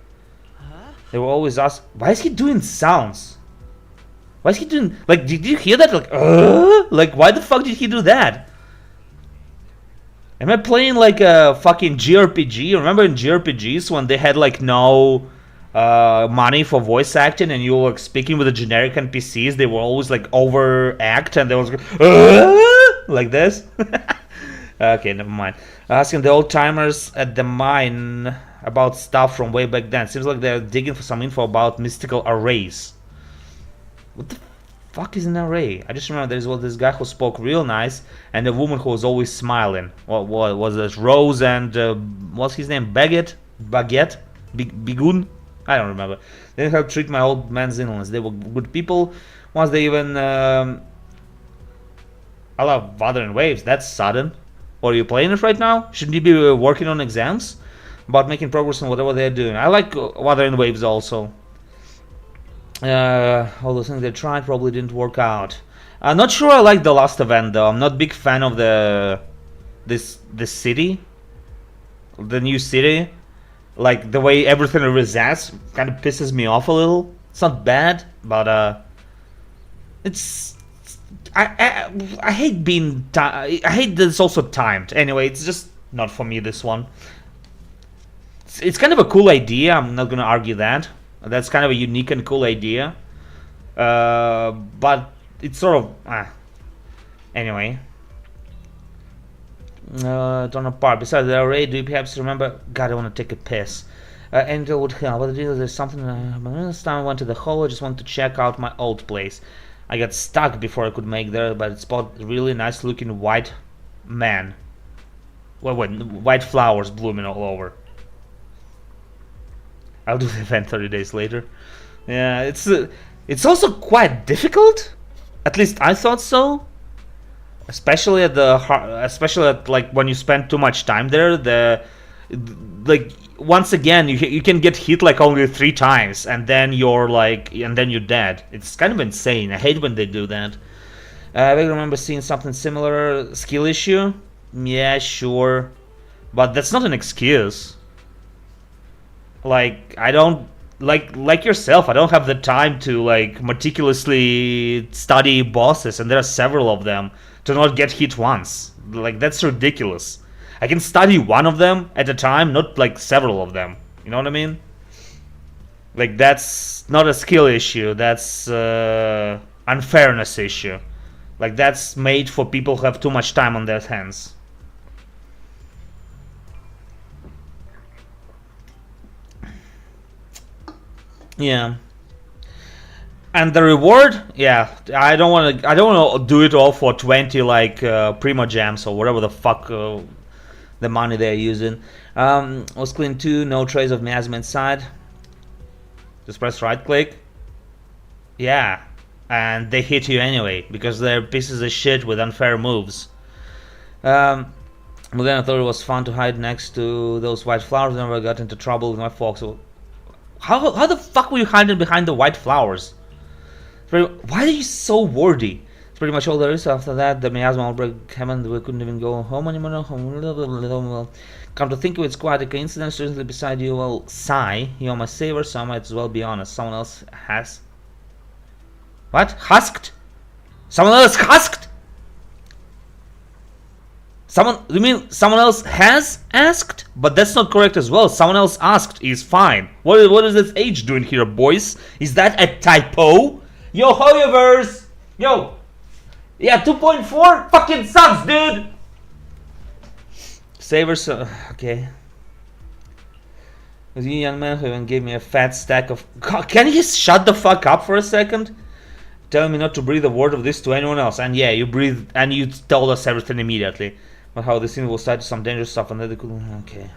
They were always asked, why is he doing sounds? Why is he doing, like, did you hear that? Like, why the fuck did he do that? Am I playing like a fucking JRPG? Remember in JRPGs when they had like no money for voice acting and you were like, speaking with the generic NPCs, they were always like overact and they was like this? Okay, never mind. Asking the old timers at the mine about stuff from way back then. Seems like they're digging for some info about mystical arrays. What the fuck is an array? I just remember there's this guy who spoke real nice and a woman who was always smiling. What was it? Rose and what's his name? Baguette? Bigoon? I don't remember. They didn't help treat my old man's in-laws. They were good people. Once they even I love Wuthering Waves. That's sudden. Or are you playing it right now? Shouldn't you be working on exams? About making progress on whatever they're doing. I like Wuthering Waves also. All those things they tried probably didn't work out. I'm not sure I like the last event though. I'm not a big fan of this city, the new city. Like the way everything resets kind of pisses me off a little. It's not bad, but it's I hate being I hate that it's also timed. Anyway, it's just not for me, this one. It's kind of a cool idea. I'm not gonna argue that. That's kind of a unique and cool idea. But it's sort of... Anyway. Torn apart. Besides the array, do you perhaps remember... God, I want to take a piss. Angel would help. What the deal is, there's something... This time I went to the hall. I just wanted to check out my old place. I got stuck before I could make there, but it spotted a really nice looking white man. Well, wait, white flowers blooming all over. I'll do the event 30 days later. Yeah, it's also quite difficult. At least I thought so. Especially at like when you spend too much time there. Like once again you can get hit like only 3 times and then you're dead. It's kind of insane. I hate when they do that. I remember seeing something similar. Skill issue. Yeah, sure, but that's not an excuse. Like I don't like yourself. I don't have the time to like meticulously study bosses, and there are several of them, to not get hit once. Like that's ridiculous. I can study one of them at a time, not like several of them. You know what I mean? Like that's not a skill issue. That's unfairness issue. Like that's made for people who have too much time on their hands. Yeah. And the reward, yeah, I don't want to do it all for 20 like Primo Gems or whatever the fuck the money they're using. Was clean too, no trace of miasma inside. Just press right click. Yeah, and they hit you anyway because they're pieces of shit with unfair moves. But then I thought it was fun to hide next to those white flowers. Never got into trouble with my folks. So how the fuck were you hiding behind the white flowers? Why are you so wordy? It's pretty much all there is. After that, the miasma outbreak happened. We couldn't even go home anymore. Come to think of it, it's quite a coincidence. Recently beside you, well, sigh. You're my savior, so I might as well be honest. Someone else has... What? Husked? Someone else husked? You mean someone else has asked? But that's not correct as well. Someone else asked is fine. What is this H doing here, boys? Is that a typo? Yo, Hoyoverse! Yo! Yeah, 2.4 fucking sucks, dude! Savers, okay. Was you a young man who even gave me a fat stack of... God, can you just shut the fuck up for a second? Telling me not to breathe a word of this to anyone else. And yeah, you breathed and you told us everything immediately. But how this thing will start to some dangerous stuff and then they could... Okay.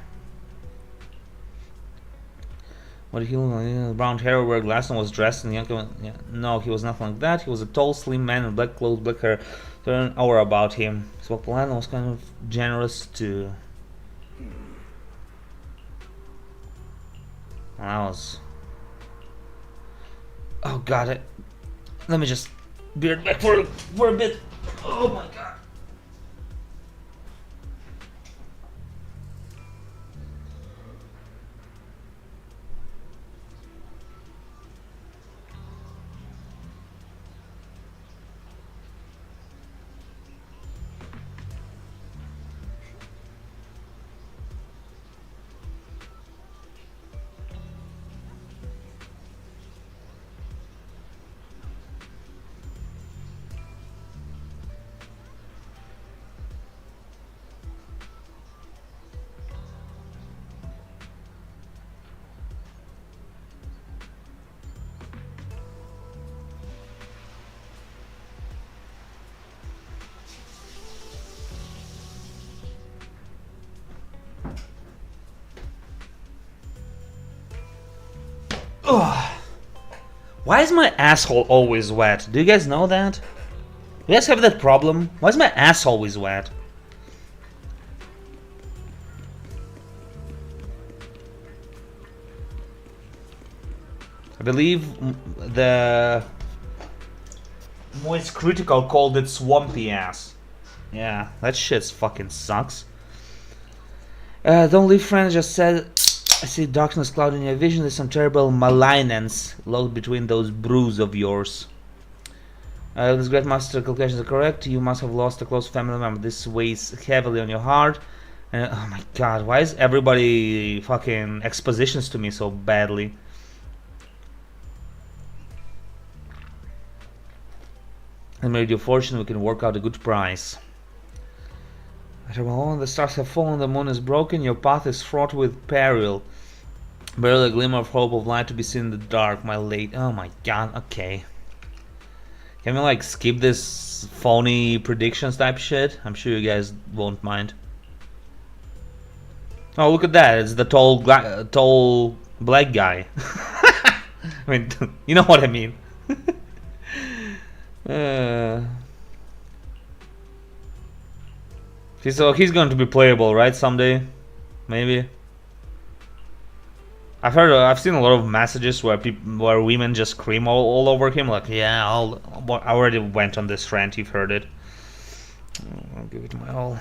What did he look like? Brown hair, where Glasson was dressed and young... Yeah. No, he was nothing like that. He was a tall, slim man in black clothes, black hair. There was an aura about him. So Polano was kind of generous too. That was... Oh god, let me just beard back for a bit. Oh my god. Ugh. Why is my asshole always wet? Do you guys know that? Do you guys have that problem? Why is my ass always wet? I believe the Moist Critical called it swampy ass. Yeah, that shit fucking sucks. Don't leave friends just said... I see darkness clouding your vision. There's some terrible malignance locked between those brews of yours. This great master calculations are correct. You must have lost a close family member. This weighs heavily on your heart. And oh my god, why is everybody fucking expositions to me so badly? I made your fortune. We can work out a good price. Well, the stars have fallen, the moon is broken, your path is fraught with peril. Barely a glimmer of hope of light to be seen in the dark, my late... Oh my god, okay. Can we like skip this phony predictions type shit? I'm sure you guys won't mind. Oh, look at that, it's the tall black guy. I mean, you know what I mean. So he's going to be playable, right? Someday, maybe. I've seen a lot of messages where women just scream all over him, like, yeah, I already went on this rant. You've heard it. I'll give it my all.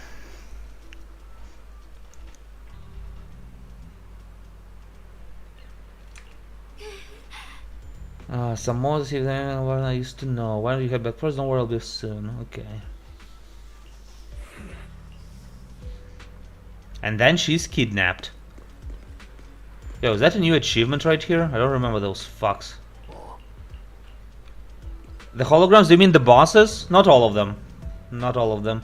Some more see than what I used to know. Why don't you head back first? Don't worry, I'll be soon. Okay. And then she's kidnapped. Yo, is that a new achievement right here? I don't remember those fucks. The holograms, do you mean the bosses? Not all of them. Not all of them.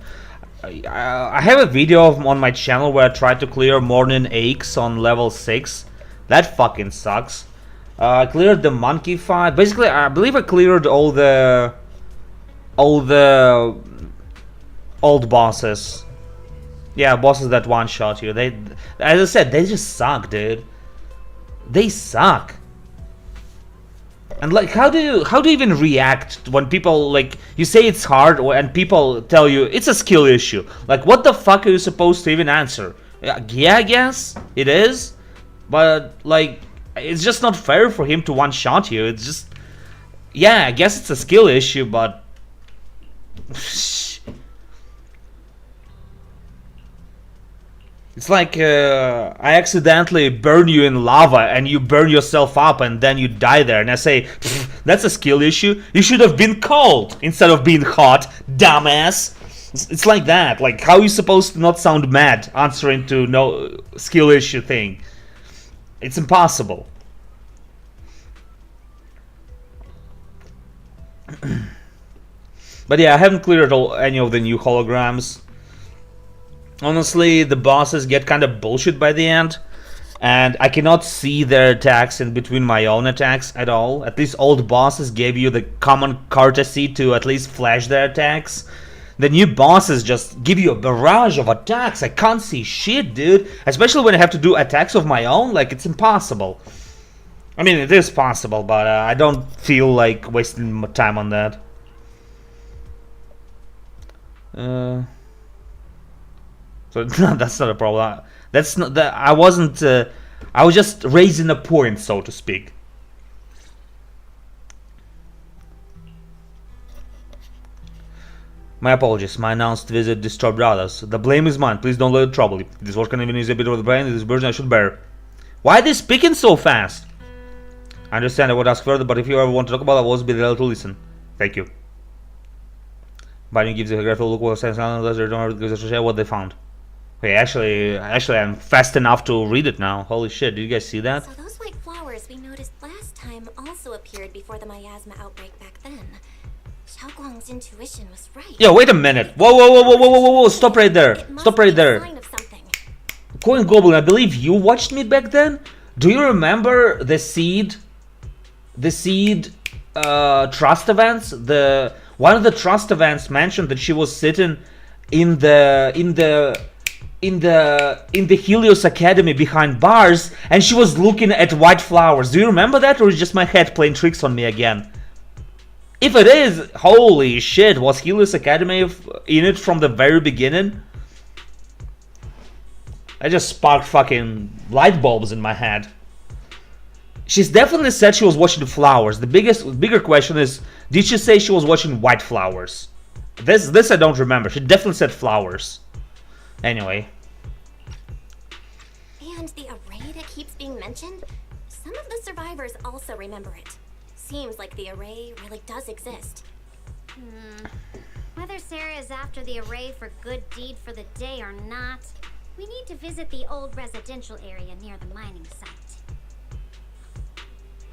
I have a video on my channel where I tried to clear Morning Aches on level 6. That fucking sucks. I cleared the monkey fight. Basically, I believe I cleared all the old bosses. Yeah, bosses that one-shot you. They, as I said, they just suck, dude. They suck. And like, how do you even react when people like you say it's hard and people tell you it's a skill issue? Like, what the fuck are you supposed to even answer? Yeah, I guess it is, but like, it's just not fair for him to one-shot you. It's just, yeah, I guess it's a skill issue, but. It's like I accidentally burn you in lava and you burn yourself up and then you die there. And I say, that's a skill issue. You should have been cold instead of being hot, dumbass. It's like that. Like, how are you supposed to not sound mad answering to no skill issue thing? It's impossible. But yeah, I haven't cleared any of the new holograms. Honestly, the bosses get kind of bullshit by the end. And I cannot see their attacks in between my own attacks at all. At least old bosses gave you the common courtesy to at least flash their attacks. The new bosses just give you a barrage of attacks. I can't see shit, dude. Especially when I have to do attacks of my own, like, it's impossible. I mean, it is possible, but I don't feel like wasting time on that. So no, that's not a problem. That's not that. I wasn't. I was just raising a point, so to speak. My apologies. My announced visit disturbed others. The blame is mine. Please don't let it trouble you. This work can even use a bit of the brain. This burden I should bear. Why are they speaking so fast? I understand I would ask further, but if you ever want to talk about it, I'll always be there to listen. Thank you. Biden gives a graphical look what they found. Okay, actually, I'm fast enough to read it now. Holy shit, did you guys see that? So those white flowers we noticed last time also appeared before the miasma outbreak back then. Xiaoguang's intuition was right. Yo, wait a minute. Whoa, stop right there. It must Stop be right a there. sign of something. Coin Goblin, I believe you watched me back then? Do you remember the seed trust events? One of the trust events mentioned that she was sitting in the Helios Academy behind bars, and she was looking at white flowers. Do you remember that, or is just my head playing tricks on me again? If it is, holy shit, was Helios Academy in it from the very beginning? I just sparked fucking light bulbs in my head. She's definitely said she was watching flowers. The bigger question is, did she say she was watching white flowers? This I don't remember. She definitely said flowers. Anyway. And the array that keeps being mentioned, some of the survivors also remember it. Seems like the array really does exist. Whether Sarah is after the array for good deed for the day or not, we need to visit the old residential area near the mining site.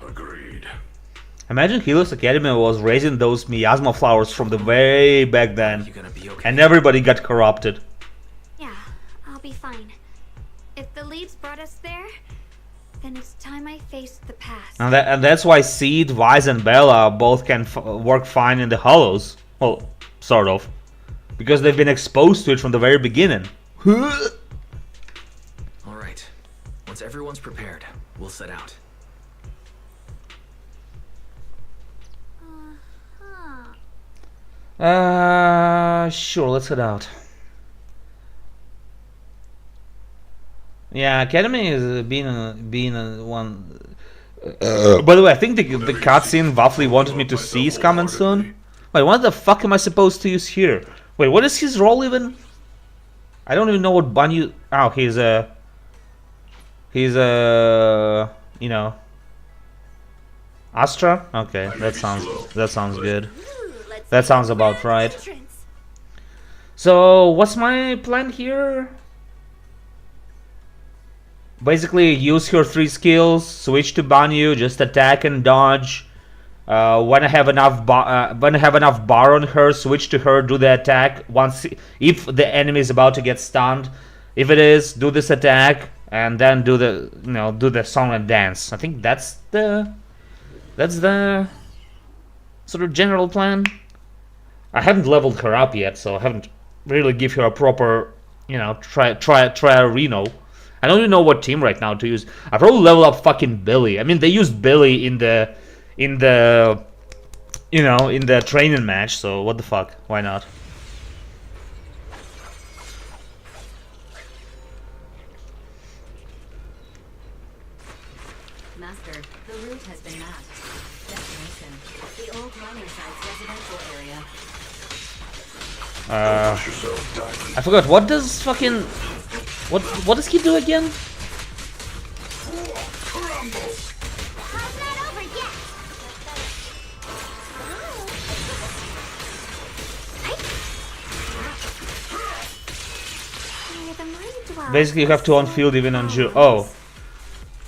Agreed. Imagine Helios Academy was raising those miasma flowers from the way back then. You gonna be okay? And everybody got corrupted. Yeah, I'll be fine. If the leads brought us there, then it's time I faced the past. And that's why Seed, Wise, and Bella both can work fine in the Hollows. Well, sort of. Because they've been exposed to it from the very beginning. Alright. Once everyone's prepared, we'll set out. Sure, let's head out. Yeah, Academy is being one. By the way, I think the cutscene Waffly wanted me to see is coming soon. Wait, what the fuck am I supposed to use here? Wait, what is his role even? I don't even know what Banyu. Oh, he's you know, Astra. Okay, that sounds good. That sounds about right. So, what's my plan here? Basically, use her 3 skills, switch to Banyu, just attack and dodge. When I have enough bar on her, switch to her, do the attack. If the enemy is about to get stunned, if it is, do this attack and then do the song and dance. I think that's the sort of general plan. I haven't leveled her up yet, so I haven't really give her a proper, try Reno. I don't even know what team right now to use. I probably level up fucking Billy. I mean, they used Billy in the training match, so what the fuck? Why not? Master, the route has been mapped. Destination, the old mining site's residential area. I forgot, what does fucking... What does he do again? How's not over yet? Well, Basically, you have to on field even on Ju. Oh,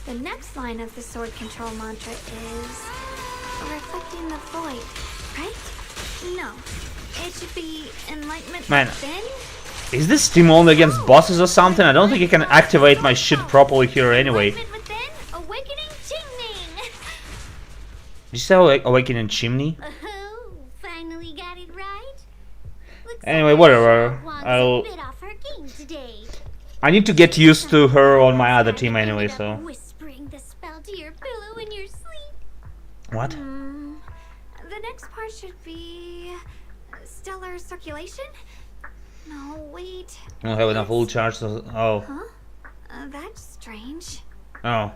the next line of the sword control mantra is reflecting the void, right? No, it should be enlightenment Man. within. is this team only against bosses or something? I don't think I can activate my shit properly here anyway. Did Enlightenment within, awakening chimney. you say Awakening Chimney? Oh, finally got it right. Looks Anyway, like whatever. Wong's I'll. a bit off her game today. I need to get used to her on my other team anyway. Ended up So whispering the spell to your pillow in your sleep. what? The next part should be stellar circulation. No, wait. I don't have enough full charge. So, oh, That's strange. oh.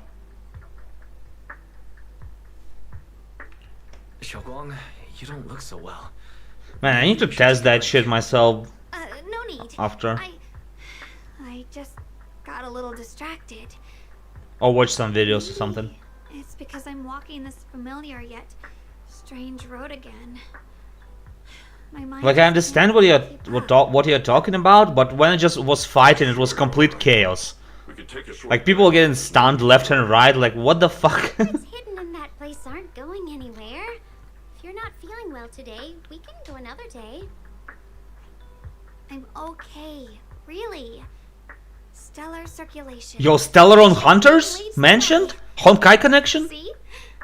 Xiaoguang, you don't look so well. Man, I need to test that shit myself No need. after, I just got a little distracted. or watch some videos or something. It's because I'm walking this familiar yet strange road again. My mind Like I just understand can't keep up. what you're talking about, but when I just was fighting, it was complete chaos. We could take a short Like people were getting stunned left and right. Like what the fuck? What's hidden in that place aren't going anywhere. If you're not feeling well today, we can go another day. I'm okay, really. Stellar circulation. Yo, Stellar on Hunters mentioned Honkai connection. See?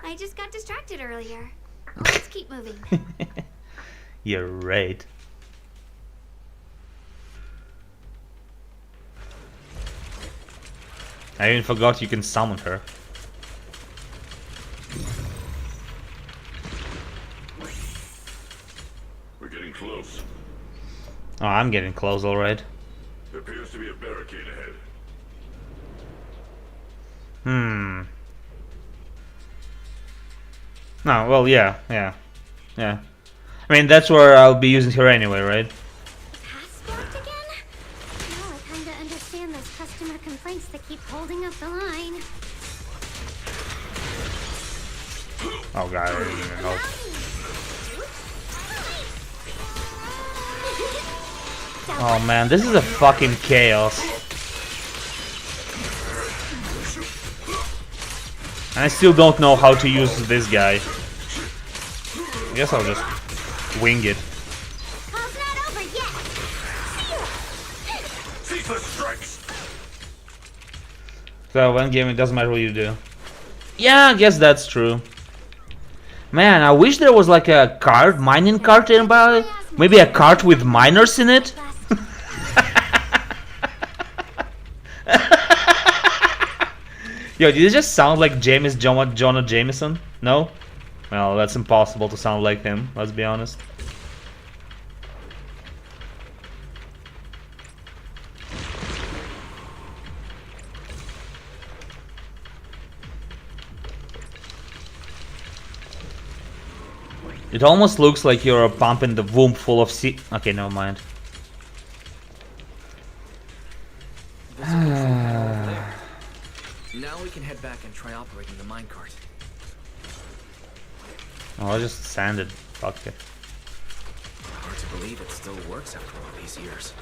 I just got distracted earlier. Let's keep moving. You're right. I even forgot you can summon her. We're getting close. Oh, I'm getting close, alright. There appears to be a barricade ahead. Hmm. No, well, yeah. I mean, that's where I'll be using her anyway, right? Pass blocked again? Now I kinda understand those customer complaints that keep holding up the line. Oh god, I didn't even know. Oh man, this is a fucking chaos. And I still don't know how to use this guy. I guess I'll just wing it. Call's not over yet. Ceaseless strikes! So one game, it doesn't matter what you do. Yeah, I guess that's true. Man, I wish there was like a cart, mining cart nearby. Maybe a cart with miners in it. Yo, did it just sound like Jonah Jameson? No? Well, that's impossible to sound like him, let's be honest. It almost looks like you're pumping the womb full of sea. Okay, never mind. There's a control panel over there. Now we can head back and try operating the minecart. Oh, I just sanded. Fuck it. Hard to believe it still works after all these years.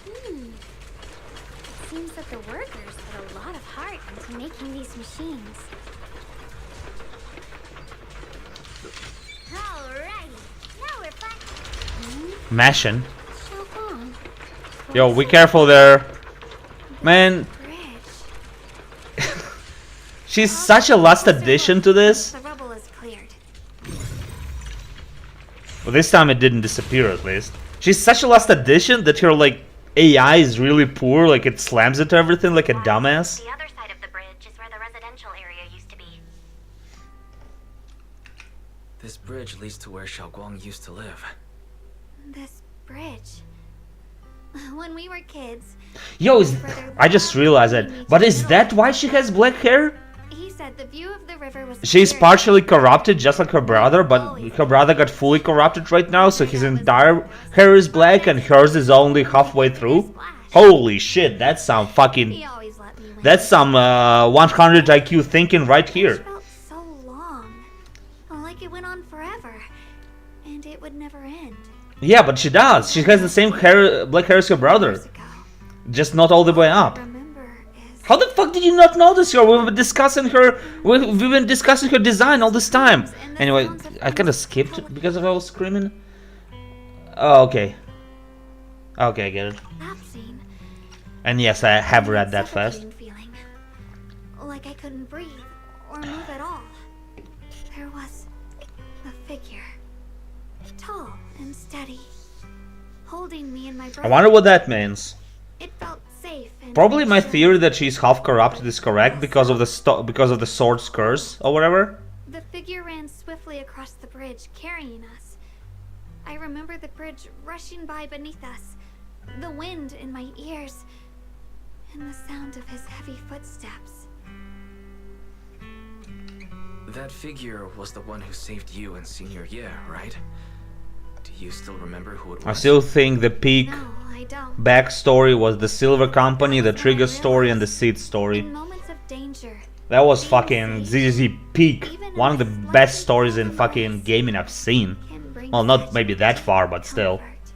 It seems that the workers put a lot of heart into making these machines. Alrighty, now we're back. Mashing. Xiaoguang. Yo, be careful there. Man, Bridge. she's such a last addition to this. The rubble is cleared. Well, this time it didn't disappear at least. She's such a last addition that her like AI is really poor, like it slams into everything like a dumbass. The other side of the bridge is where the residential area used to be. This bridge leads to where Xiaoguang used to live. This bridge. When we were kids, Yo, I just realized that. But is that why she has black hair? he said the view of the river was She's clear. partially corrupted just like her brother, but her brother got fully corrupted right now, so his entire hair is black and hers is only halfway through. Holy shit, that's some fucking... He always let me win. That's some 100 IQ thinking right It here. felt so long. Like it went on forever. And it would never end. Yeah, but she does. She has the same hair, black hair as her brother, Years ago. just not all the way up. Remember is How the fuck did you not notice her? We've been discussing her. We've been discussing her design all this time. Anyway, I kind of skipped because of I was screaming. Oh, okay. Okay, I get it. that scene. And yes, I have read that fast. Suffocating feeling. Like I couldn't breathe or move at all. There was a figure, tall and steady, holding me and my brother. I wonder what that means. It felt safe and Probably my reassuring. theory that she's half corrupted is correct because of the sword's curse or whatever. The figure ran swiftly across the bridge, carrying us. I remember the bridge rushing by beneath us, the wind in my ears, and the sound of his heavy footsteps. That figure was the one who saved you and Senior Ye, right? Do you still remember who it was? I still think the peak No, I don't. backstory was the Silver Company, the Trigger story, and the Seed story. In moments of danger, That was fucking ZZ Peak. One of the best stories in fucking gaming I've seen. can bring Well, not such maybe that far, but still. comfort.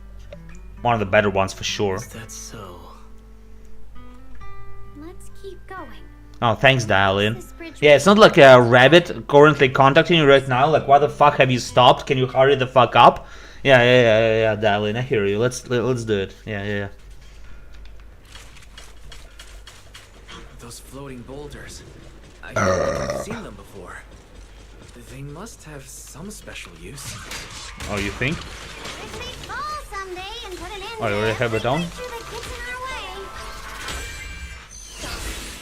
One of the better ones for sure. Is that so? Let's keep going. Oh, thanks, Dial-In. Yeah, it's not like a rabbit currently contacting you right now. Like, why the fuck have you stopped? Can you hurry the fuck up? Yeah, Dial-In, I hear you. Let's do it. Yeah. Those floating boulders. I don't think I've seen them before. They must have some special use. Oh, you think? Wish we'd fall someday and put an end Oh, you to already have it on? adventure that gets in our way.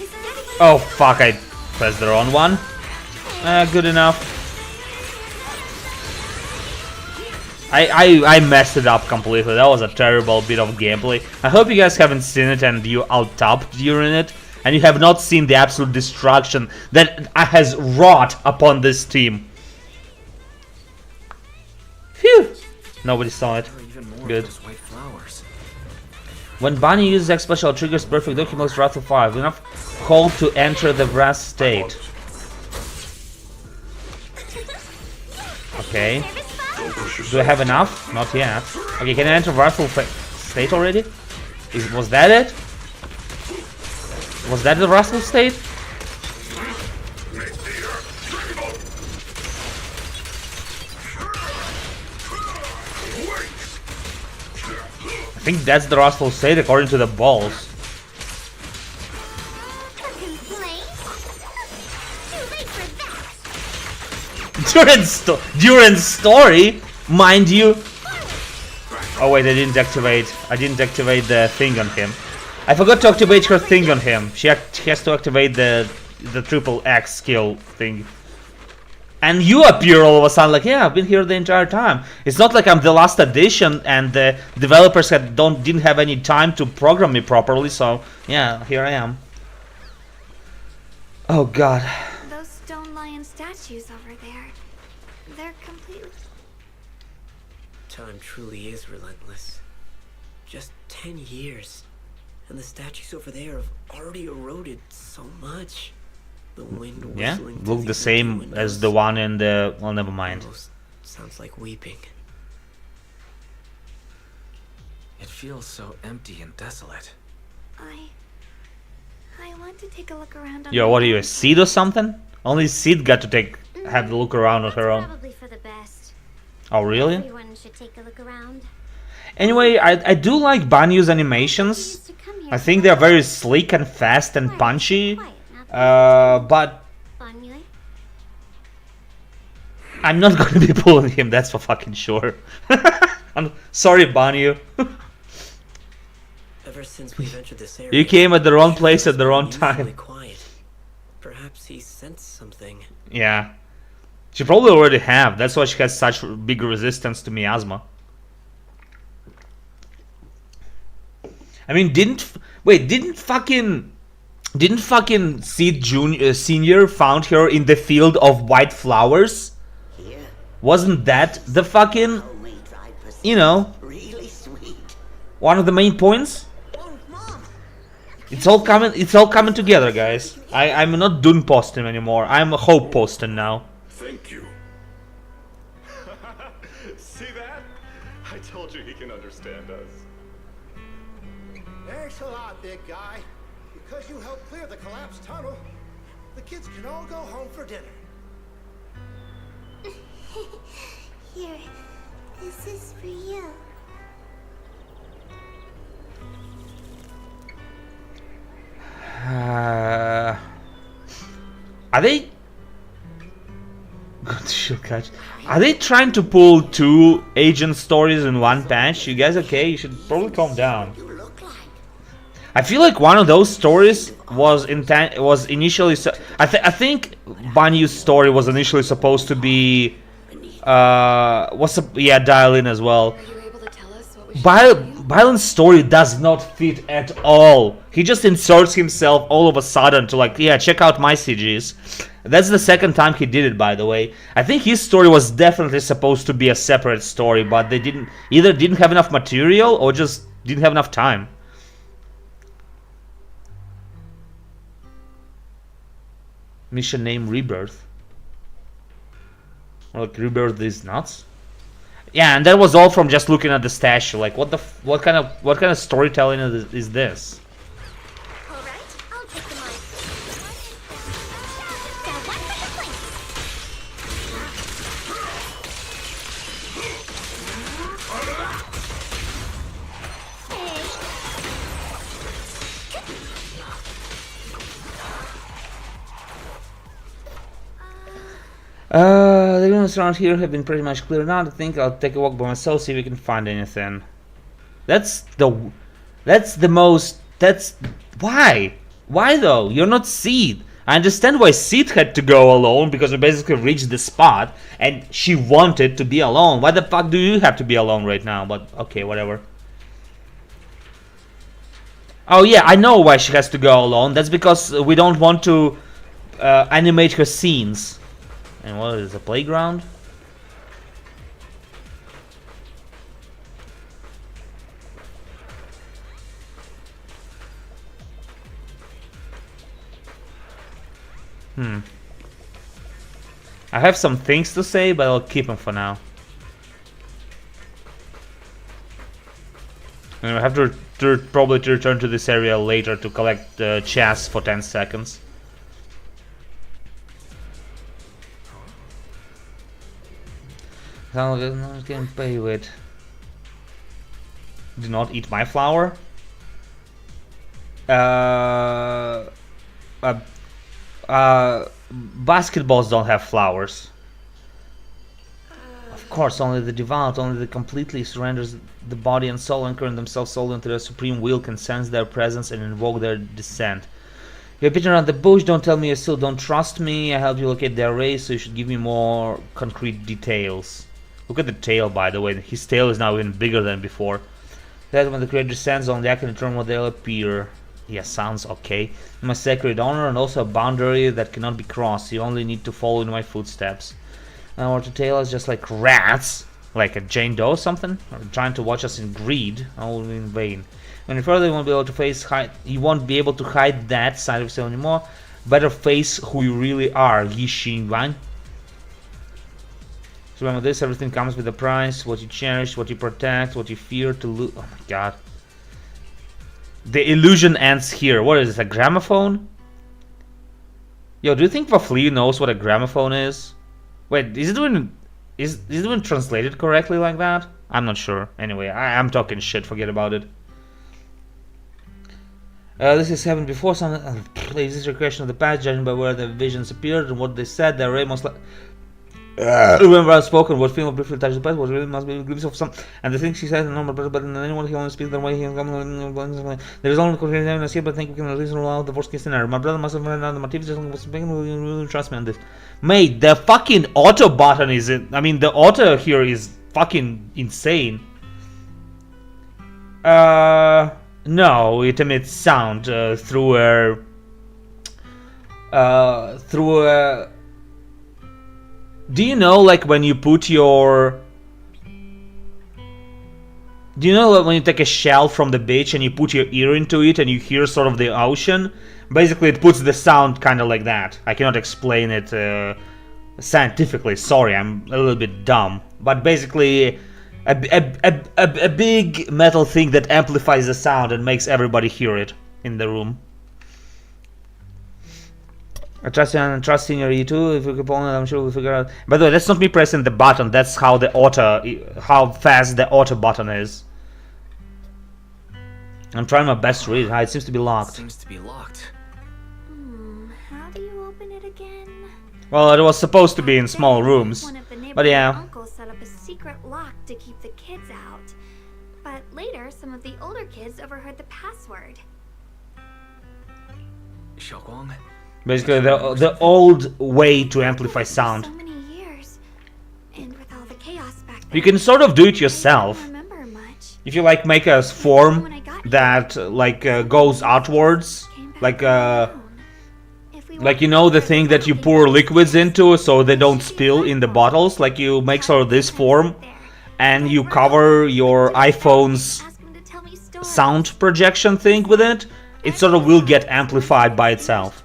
Is there anything Oh, fuck, I pressed the wrong one. Good enough. I messed it up completely. That was a terrible bit of gameplay. I hope you guys haven't seen it and you out-tapped during it. And you have not seen the absolute destruction that has wrought upon this team. Phew! Nobody saw it. There are even more Good. of those white flowers. When Bunny uses X special triggers perfect documents Wrath of 5, enough hold to enter the Wrath state. Okay. Do I have enough? Not yet. Okay, can I enter Wrathful state already? Was that it? Was that the Wrathful state? I think that's the Wrathful state according to the balls. During story, mind you. Oh wait, I didn't activate the thing on him. I forgot to activate her thing on him. She has to activate the triple X skill thing. And you appear all of a sudden like, yeah, I've been here the entire time. It's not like I'm the last edition and the developers didn't have any time to program me properly, so yeah, here I am. Oh god. Those stone lion statues over there, they're completely... Time truly is relentless. Just 10 years. And the statues over there have already eroded so much. The wind Yeah, whistling look through the empty same as windows the one in the... well, never mind. almost sounds like weeping. It feels so empty and desolate. I want to take a look around on Yo, my what are you, own. a Seed or something? Only Seed got to have the look around on her own. Probably for the best. Oh, really? Everyone should take a look around. Anyway, I do like Banyu's animations. Used to come here I think they're very sleek and fast and punchy. quiet, not But fun, you like? I'm not gonna be pulling him, that's for fucking sure. I'm sorry, Banyu. Ever since we've entered this area, You came at the wrong place she's at the wrong been unusually time. Quiet. Perhaps he sensed something. Yeah. She probably already have. That's why she has such big resistance to miasma. I mean, didn't fucking Sid Junior Senior found her in the field of white flowers? Wasn't that the fucking, you know, one of the main points? It's all coming together, guys. I'm not doomposting anymore. I'm hope posting now. Thank you. See that? I told you he can understand us. Thanks a lot, big guy. Because you helped clear the collapsed tunnel, the kids can all go home for dinner. Here, this is for you. Are they? Good shield catch. Are they trying to pull 2 agent stories in one patch? You guys okay? You should probably calm down. I feel like one of those stories was initially. I think Banyu's story was initially supposed to be. Dial in as well. Are you able to tell us what we should do? Byron's story does not fit at all. He just inserts himself all of a sudden to like, yeah, check out my CGs. That's the second time he did it, by the way. I think his story was definitely supposed to be a separate story, but they either didn't have enough material or just didn't have enough time. Mission name Rebirth. Like Rebirth is nuts. Yeah, and that was all from just looking at the statue. Like, what kind of storytelling is this? All right, I'll take the mic. Got one for the plate. The rooms around here have been pretty much cleared out. I think I'll take a walk by myself, see if we can find anything. Why? Why though? You're not Seed. I understand why Seed had to go alone, because we basically reached the spot, and she wanted to be alone. Why the fuck do you have to be alone right now? But, okay, whatever. Oh yeah, I know why she has to go alone. That's because we don't want to animate her scenes. And what is a playground? I have some things to say, but I'll keep them for now. And I have to probably return to this area later to collect the chest for 10 seconds. I can pay with. Do not eat my flower. Basketballs don't have flowers. Of course, only the devout, only the completely surrenders the body and soul, anchoring themselves solely into their supreme will, can sense their presence and invoke their descent. You're beating around the bush, don't tell me you still don't trust me. I helped you locate their race, so you should give me more concrete details. Look at the tail, by the way. His tail is now even bigger than before. That when the creator descends on the act and determine what they'll appear. Yeah, sounds okay. I'm a sacred honor and also a boundary that cannot be crossed. You only need to follow in my footsteps. Or to tail us just like rats, like a Jane Doe or something, or trying to watch us in greed, all in vain. When you further, you won't be able to you won't be able to hide that side of yourself anymore. Better face who you really are, Yi Xinwan. So remember this, everything comes with a price. What you cherish, what you protect, what you fear to lose. Oh my god. The illusion ends here. What is this, a gramophone? Yo, do you think Vafli knows what a gramophone is? Wait, is it even translated correctly like that? I'm not sure. Anyway, I'm talking shit, forget about it. This has happened before. This is a recreation of the past, judging by where the visions appeared and what they said. The array most likely. Remember I've spoken, what film briefly touched the past, what really must be a glimpse of some, and the things she said, normal person, but anyone who only speaks the way he comes, there is only coherence here, but I think we can at least rule out the worst case scenario. My brother must have run out the motives, just was speaking, will you really trust me on this? Mate, the fucking auto button is it? I mean, the auto here is fucking insane. No, it emits sound through a. Do you know, like, when you put your... Do you know, like, when you take a shell from the beach and you put your ear into it and you hear sort of the ocean? Basically, it puts the sound kind of like that. I cannot explain it scientifically. Sorry, I'm a little bit dumb. But basically, A big metal thing that amplifies the sound and makes everybody hear it in the room. I trust Senior E too. If we keep on, I'm sure we'll figure out. By the way, that's not me pressing the button. That's how the how fast the auto button is. I'm trying my best to read it. It seems to be locked. Seems to be locked. How do you open it again? Well, it was supposed to be in small rooms, One of the but neighborhood yeah. uncles set up a secret lock to keep the kids out. But later, some of the older kids overheard the password. Xiaoguang? Basically, the old way to amplify sound. So many years, and with all the chaos back then, You can sort of do it yourself. I don't remember much. If you like make a form that like goes outwards, like you know the thing that you pour liquids into so they don't spill in the bottles, like you make sort of this form and you cover your iPhone's sound projection thing with it, it sort of will get amplified by itself.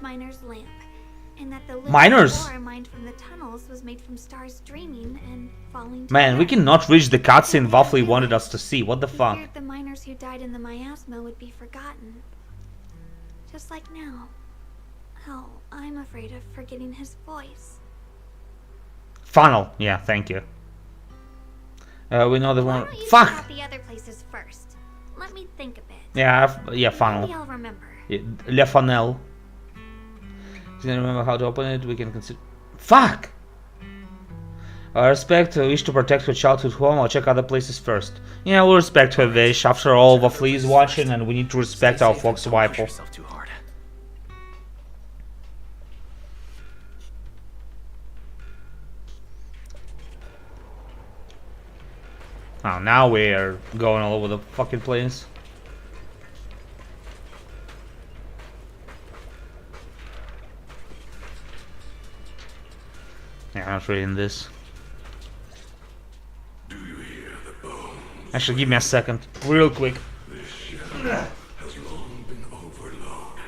Miners? Man, we cannot reach the cutscene Waffly wanted us to see. What the fuck? The miners who died in the miasma would be forgotten. Just like now. Hell, I'm afraid of forgetting his voice. Funnel. Yeah, thank you. We know the one. Why don't you Fuck! check out the other places first? Let me think a bit. Yeah, funnel. Maybe I'll remember. Le funnel. If you don't remember how to open it, we can consider. Fuck! I respect her wish to protect her childhood home. I'll check other places first. Yeah, we'll respect her wish. After all, Waffly is watching, and we need to respect our Fox Wiper. Oh, now we're going all over the fucking place. Yeah, I'm not reading this. Actually, give me a second, real quick. This ship has long been overloaded.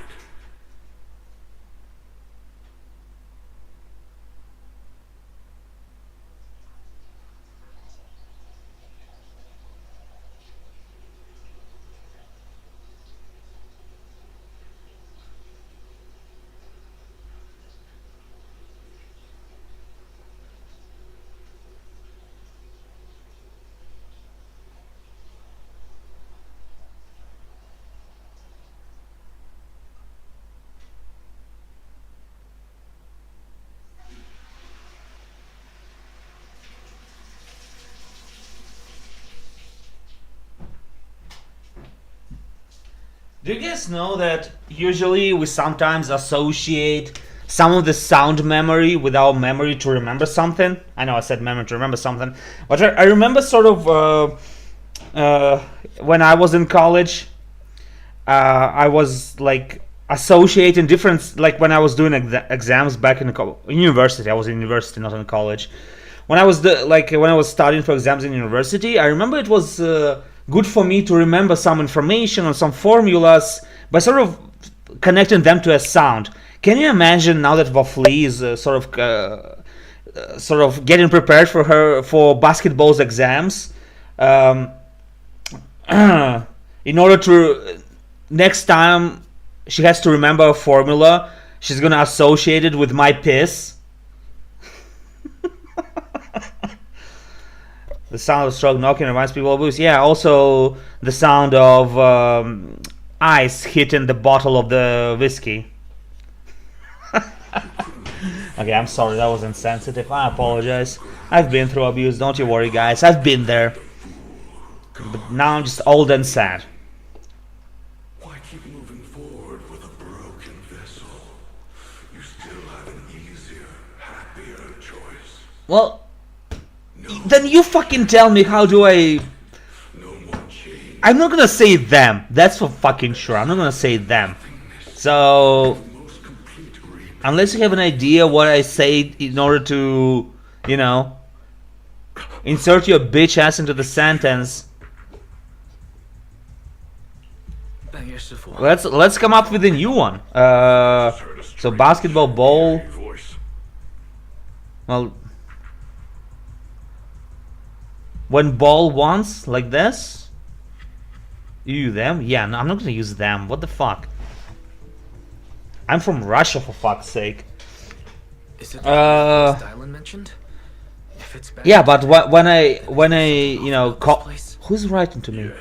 Do you guys know that usually we sometimes associate some of the sound memory with our memory to remember something? I know I said memory to remember something, but I remember sort of when I was in college, I was like associating different, like when I was doing exams back in university. I was in university, not in college. When I was when I was studying for exams in university, I remember it was good for me to remember some information or some formulas by sort of connecting them to a sound. Can you imagine now that Waffly is sort of getting prepared for basketball's exams, in order to next time she has to remember a formula, she's gonna associate it with my piss. The sound of strong knocking reminds people of booze. Yeah, also the sound of ice hitting the bottle of the whiskey. Okay, I'm sorry, that was insensitive. I apologize. I've been through abuse, don't you worry, guys. I've been there. But now I'm just old and sad. Why keep moving forward with a broken vessel? You still have an easier, happier choice. Well, then you fucking tell me, how do I... I'm not gonna say them. That's for fucking sure. I'm not gonna say them. So, unless you have an idea what I say in order to, you know, insert your bitch ass into the sentence, let's come up with a new one. So basketball bowl. Well, When ball once, like this? You, them? Yeah, no, I'm not gonna use them. What the fuck? I'm from Russia, for fuck's sake. Is it the island mentioned? If it's bad, Yeah, but when I you know call, who's writing to me?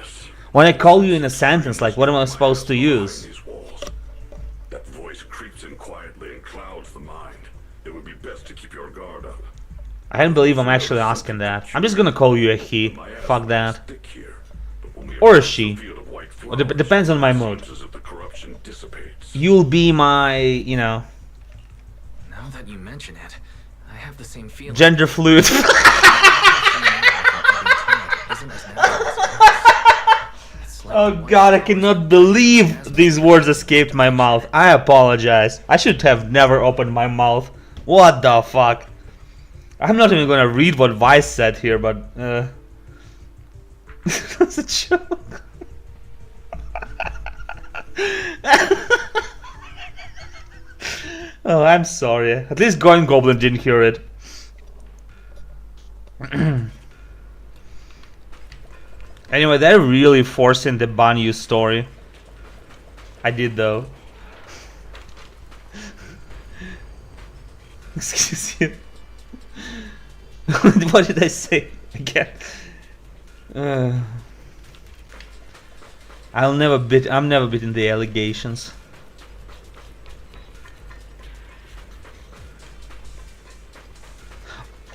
When I call you in a sentence, like what am I supposed to use? These walls. That voice creeps in quietly and clouds the mind. It would be best to keep your guard up. I can't believe I'm actually asking that. I'm just gonna call you a he. Fuck that. Stick here, but when we Or a approach she. the field of white Well, flowers, depends on my mood. it seems as if the corruption dissipates. You'll be my, you know, now that you mention it, I have the same feeling. gender fluid. Oh god, I cannot believe these words escaped my mouth. I apologize. I should have never opened my mouth. What the fuck? I'm not even gonna read what Vice said here, but that's a joke. Oh, I'm sorry. At least Going Goblin didn't hear it. Anyway, they're really forcing the Banyu story. I did though. Excuse you. What did I say again? I'm never bitten the allegations.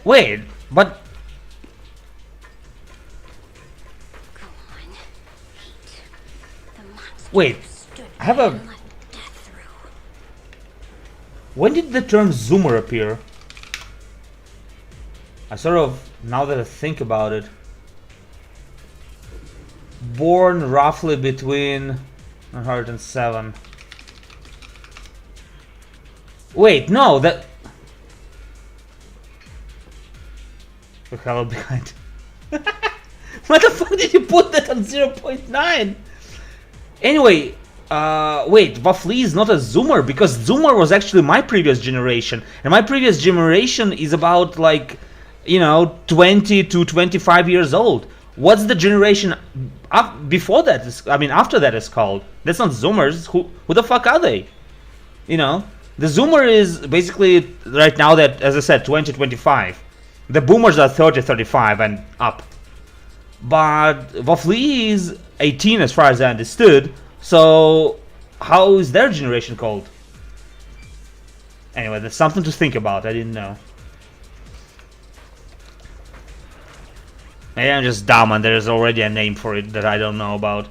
Wait, but wait, I have a. When did the term Zoomer appear? I sort of, now that I think about it, born roughly between 107. Wait, no, that. The hell behind. What the fuck did you put that on 0.9? Anyway, wait, Wafli is not a Zoomer because Zoomer was actually my previous generation, and my previous generation is about like, you know, 20 to 25 years old. What's the generation before that? I mean, after that is called. That's not Zoomers. Who the fuck are they? You know, the Zoomer is basically right now that, as I said, 20, 25. The Boomers are 30, 35 and up. But Wafli is 18 as far as I understood. So how is their generation called? Anyway, that's something to think about. I didn't know. Maybe I'm just dumb and there's already a name for it that I don't know about.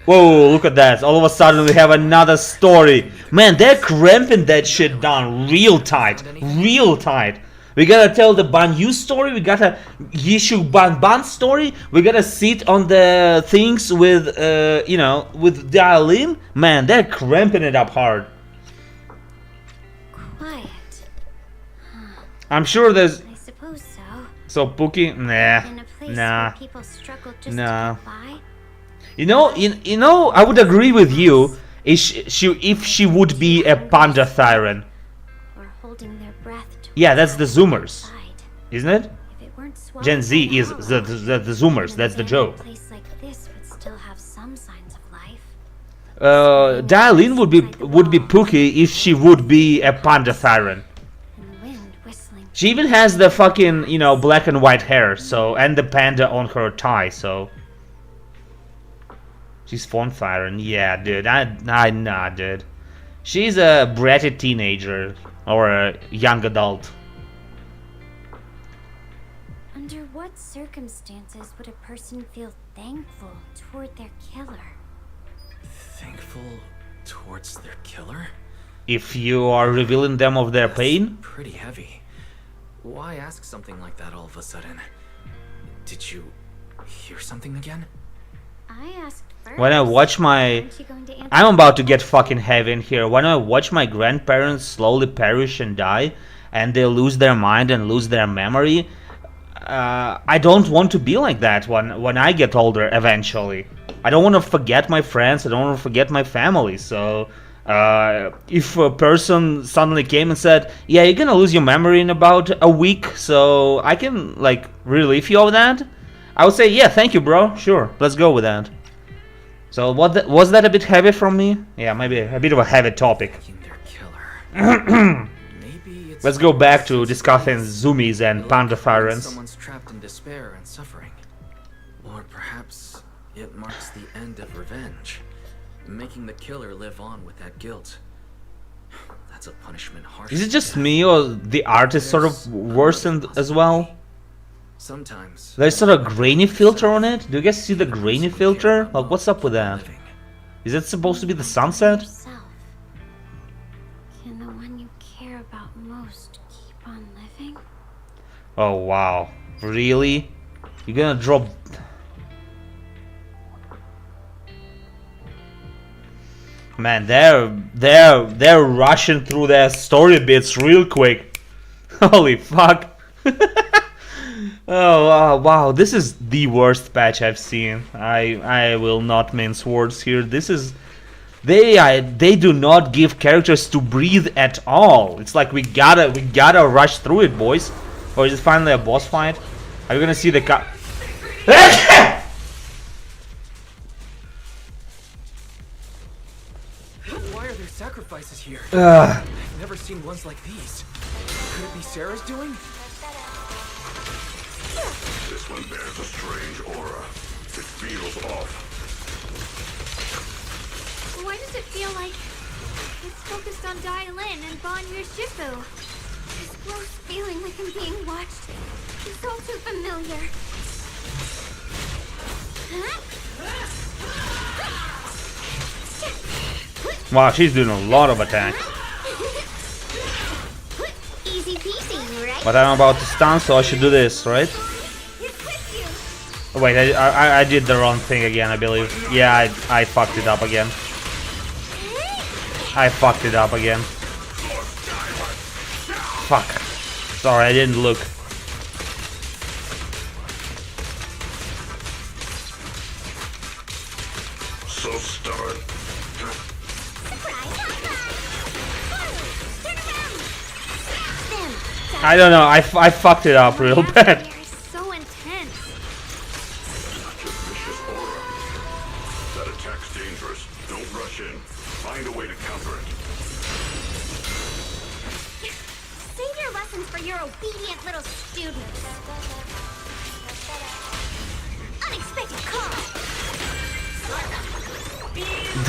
Whoa, look at that. All of a sudden we have another story. Man, they're cramping that shit down real tight. Real tight. We gotta tell the Banyu story, we gotta issue Ban story, we gotta sit on the things with, you know, with dial-in. Man, they're cramping it up hard. Quiet. I'm sure there's... I suppose so. So, Pookie? Nah. In a place Nah. where people struggle just Nah. to get by. You know, I would agree with you if she would be a Panda Thyran. Or holding their breath to Yeah, that's the Zoomers, isn't it? If it weren't swallowed Gen Z by is hollow, the Zoomers, an that's the abandoned joke. place like this would still have some signs of life. Dial-in would be Pookie if she would be a Panda Thyran. And wind whistling. She even has the fucking, you know, black and white hair, so, and the panda on her tie, so. She's Fawn Thyran, yeah, dude. Nah, dude. She's a bratty teenager or a young adult. Under what circumstances would a person feel thankful toward their killer? Thankful towards their killer? If you are revealing them of their pain? Pretty heavy. Why ask something like that all of a sudden? Did you hear something again? I asked first. When I watch my... Aren't you going to answer? I'm about to get fucking heavy in here. When I watch my grandparents slowly perish and die, and they lose their mind and lose their memory, I don't want to be like that when I get older eventually. I don't want to forget my friends, I don't want to forget my family, so If a person suddenly came and said, "Yeah, you're gonna lose your memory in about a week, so I can like relieve you of that," I would say, "Yeah, thank you, bro. Sure, let's go with that." So was that a bit heavy from me? Yeah, maybe a bit of a heavy topic. Let's go back to discussing zoomies and pandaphyrans. Someone's trapped in despair and suffering. Or perhaps it marks the end of revenge, making the killer live on with that guilt. That's a punishment harsh. Is it just me, or the art is sort of worsened as well? Sometimes There's sort of grainy filter on it. Do you guys see the grainy filter? Like, what's up with that? Is it supposed to be the sunset? Yourself. Can the one you care about most keep on living? Oh wow, really? You're gonna drop? Man, they're rushing through their story bits real quick. Holy fuck! Oh wow, this is the worst patch I've seen. I will not mince words here. This is they do not give characters to breathe at all. It's like we gotta rush through it, boys. Or is it finally a boss fight? Are you gonna see the Why are there sacrifices here? I've never seen ones like these. Could it be Sarah's doing? This one bears a strange aura. It feels off. Why does it feel like it's focused on Dialin and Bon Shifu? This gross feeling like I'm being watched is all too familiar. Wow, she's doing a lot of attacks. Easy peasy, right? But I'm about to stun, so I should do this, right? Oh, wait, I did the wrong thing again, I believe. Yeah, I fucked it up again. I fucked it up again. Fuck. Sorry, I didn't look. So stubborn. I don't know, I fucked it up real bad. They're so intense. Such a vicious aura. That attack's dangerous. Don't rush in. Find a way to counter it. Save your lessons for your obedient little students. Unexpected call.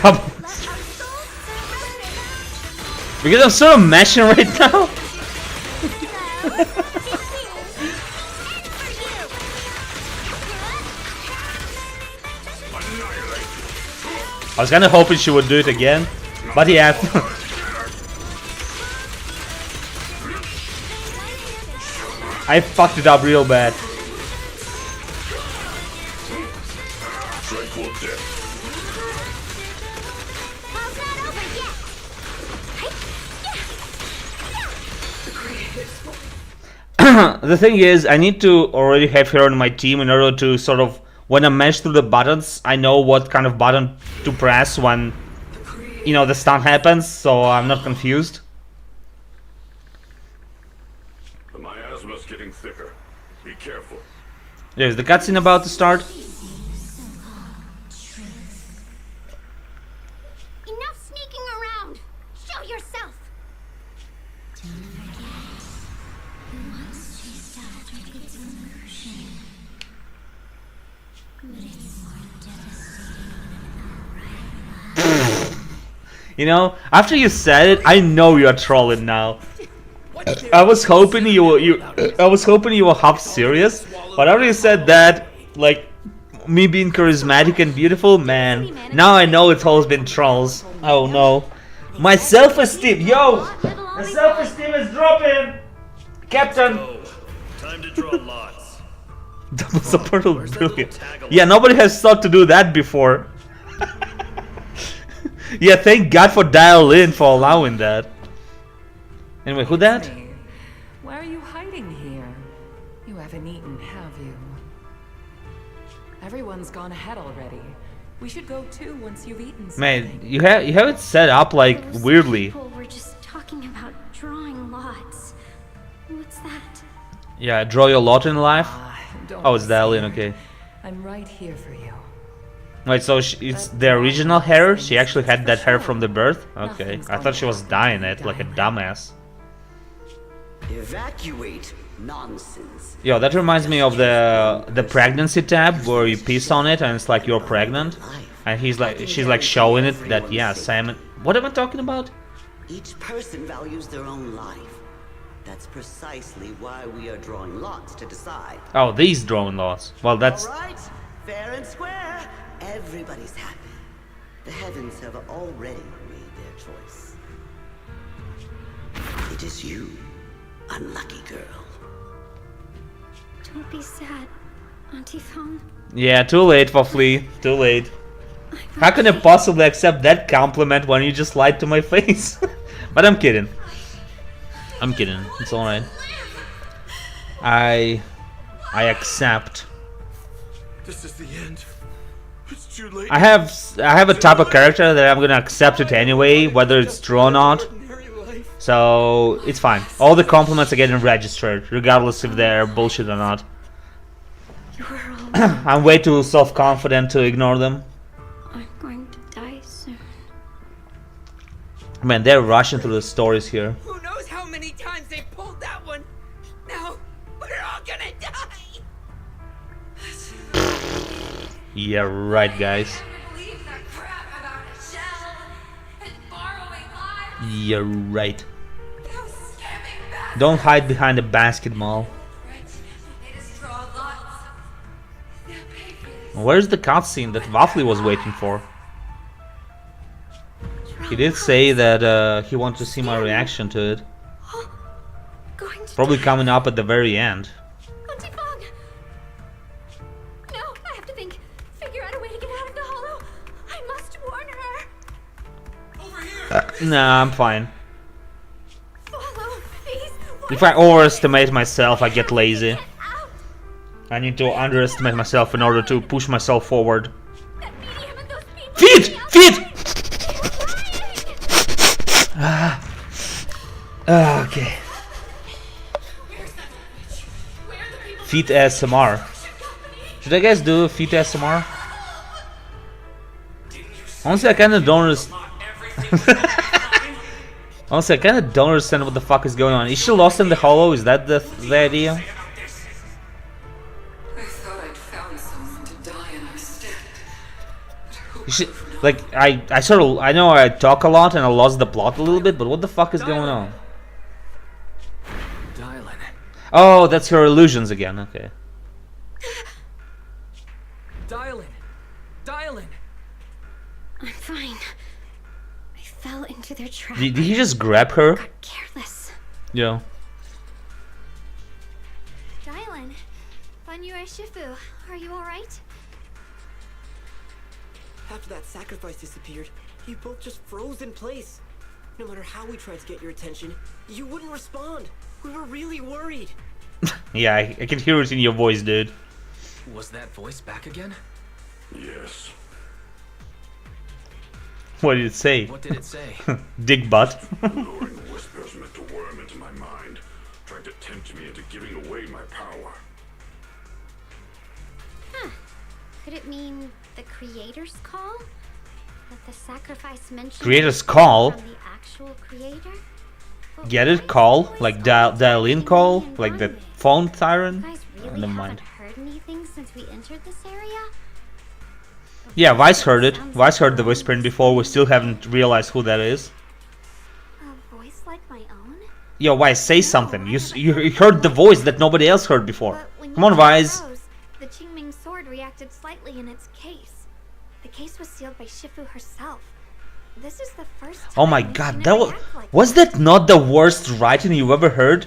Double. Because I'm sort of mashing right now. I was kinda hoping she would do it again, but yeah. I fucked it up real bad. Tranquil death. How's that over yet? The thing is, I need to already have her on my team in order to sort of, when I mash through the buttons, I know what kind of button to press when, you know, the stun happens, so I'm not confused. The miasma's getting thicker. Be careful. Is the cutscene about to start? Enough sneaking around. Show yourself. You know, after you said it, I know you're trolling now. I was hoping you were half serious, but after you said that, like me being charismatic and beautiful, man, now I know it's always been trolls. Oh no, my self-esteem, yo, the self-esteem is dropping, Captain. Time to draw lots. Double support, brilliant. Yeah, nobody has thought to do that before. Yeah, thank God for Dial-In for allowing that. Anyway, who that? Why are you hiding here? You haven't eaten, have you? Everyone's gone ahead already. We should go too once you've eaten something. Man, you have it set up like Those weirdly. people were just talking about drawing lots. What's that? Yeah, draw your lot in life. Don't Oh, it's the listen. alien. Okay. I'm right here for you. Wait, so it's the original hair? She actually had that hair from the birth? Okay. I thought she was dyeing it like a dumbass. Evacuate. Nonsense. Yo, that reminds me of the pregnancy tab where you piss on it and it's like you're pregnant, and she's like showing it that yeah, Simon. What am I talking about? Each person values their own life. That's precisely why we are drawing lots to decide. Oh, these drawing lots. Well, that's All right, fair and square. Everybody's happy. The heavens have already made their choice. It is you, unlucky girl. Don't be sad, Auntie Fong. yeah, too late for Flea. Too late. How can I possibly accept that compliment when you just lied to my face? But I'm kidding. I'm kidding. It's alright. I accept. This is the end. It's too late. I have a type of character that I'm gonna accept it anyway, whether it's true or not. So it's fine. All the compliments are getting registered, regardless if they're bullshit or not. I'm way too self-confident to ignore them. I'm going to die soon. Man, they're rushing through the stories here. Who knows how many times they pulled that one? Now we're all gonna die. Yeah, right, guys. Yeah, right. Don't hide behind a basketball. Where's the cutscene that Waffly was waiting for? He did say that he wanted to see my reaction to it. Probably coming up at the very end. Auntie Fong! No, I have to think. Figure out a way to get out of the hollow. I must warn her. Nah, I'm fine. Follow, please. If I overestimate myself, I get lazy. I need to underestimate myself in order to push myself forward. Feet! Feet! Okay. Feet ASMR. Should I guys do feet ASMR? Honestly, I kinda don't Honestly, I kinda don't understand what the fuck is going on. Is she lost in the hollow? Is that the idea? Like, I know I talk a lot and I lost the plot a little bit, but what the fuck is going on? Oh, that's her illusions again, okay. Dial-in! Dial-in! I'm fine. I fell into their trap. Did he just grab her? Got careless. Yeah. Dylan, Banyura Shifu, are you alright? After that sacrifice disappeared, you both just froze in place. No matter how we tried to get your attention, you wouldn't respond. We were really worried. Yeah, I can hear it in your voice, dude. Was that voice back again? Yes. What did it say? What did it say? Dick butt. Luring whispers meant to worm into my mind, tried to tempt me into giving away my power. Huh. Could it mean the creator's call? That the sacrifice mentioned Creator's call? from the actual creator? Get it? Call? Like dial in call? Like the phone siren? You guys really Never mind. haven't heard anything since we entered this area? Yeah, Vice heard it. Vice heard the whispering before. We still haven't realized who that is. A voice like my own? Yo, Vice, say something. You heard the voice that nobody else heard before. Come on, Vice. The Qingming sword reacted slightly in its case. The case was sealed by Shifu herself. This is the first time Oh my we've god, seen that her react like was that not the worst writing you've ever heard?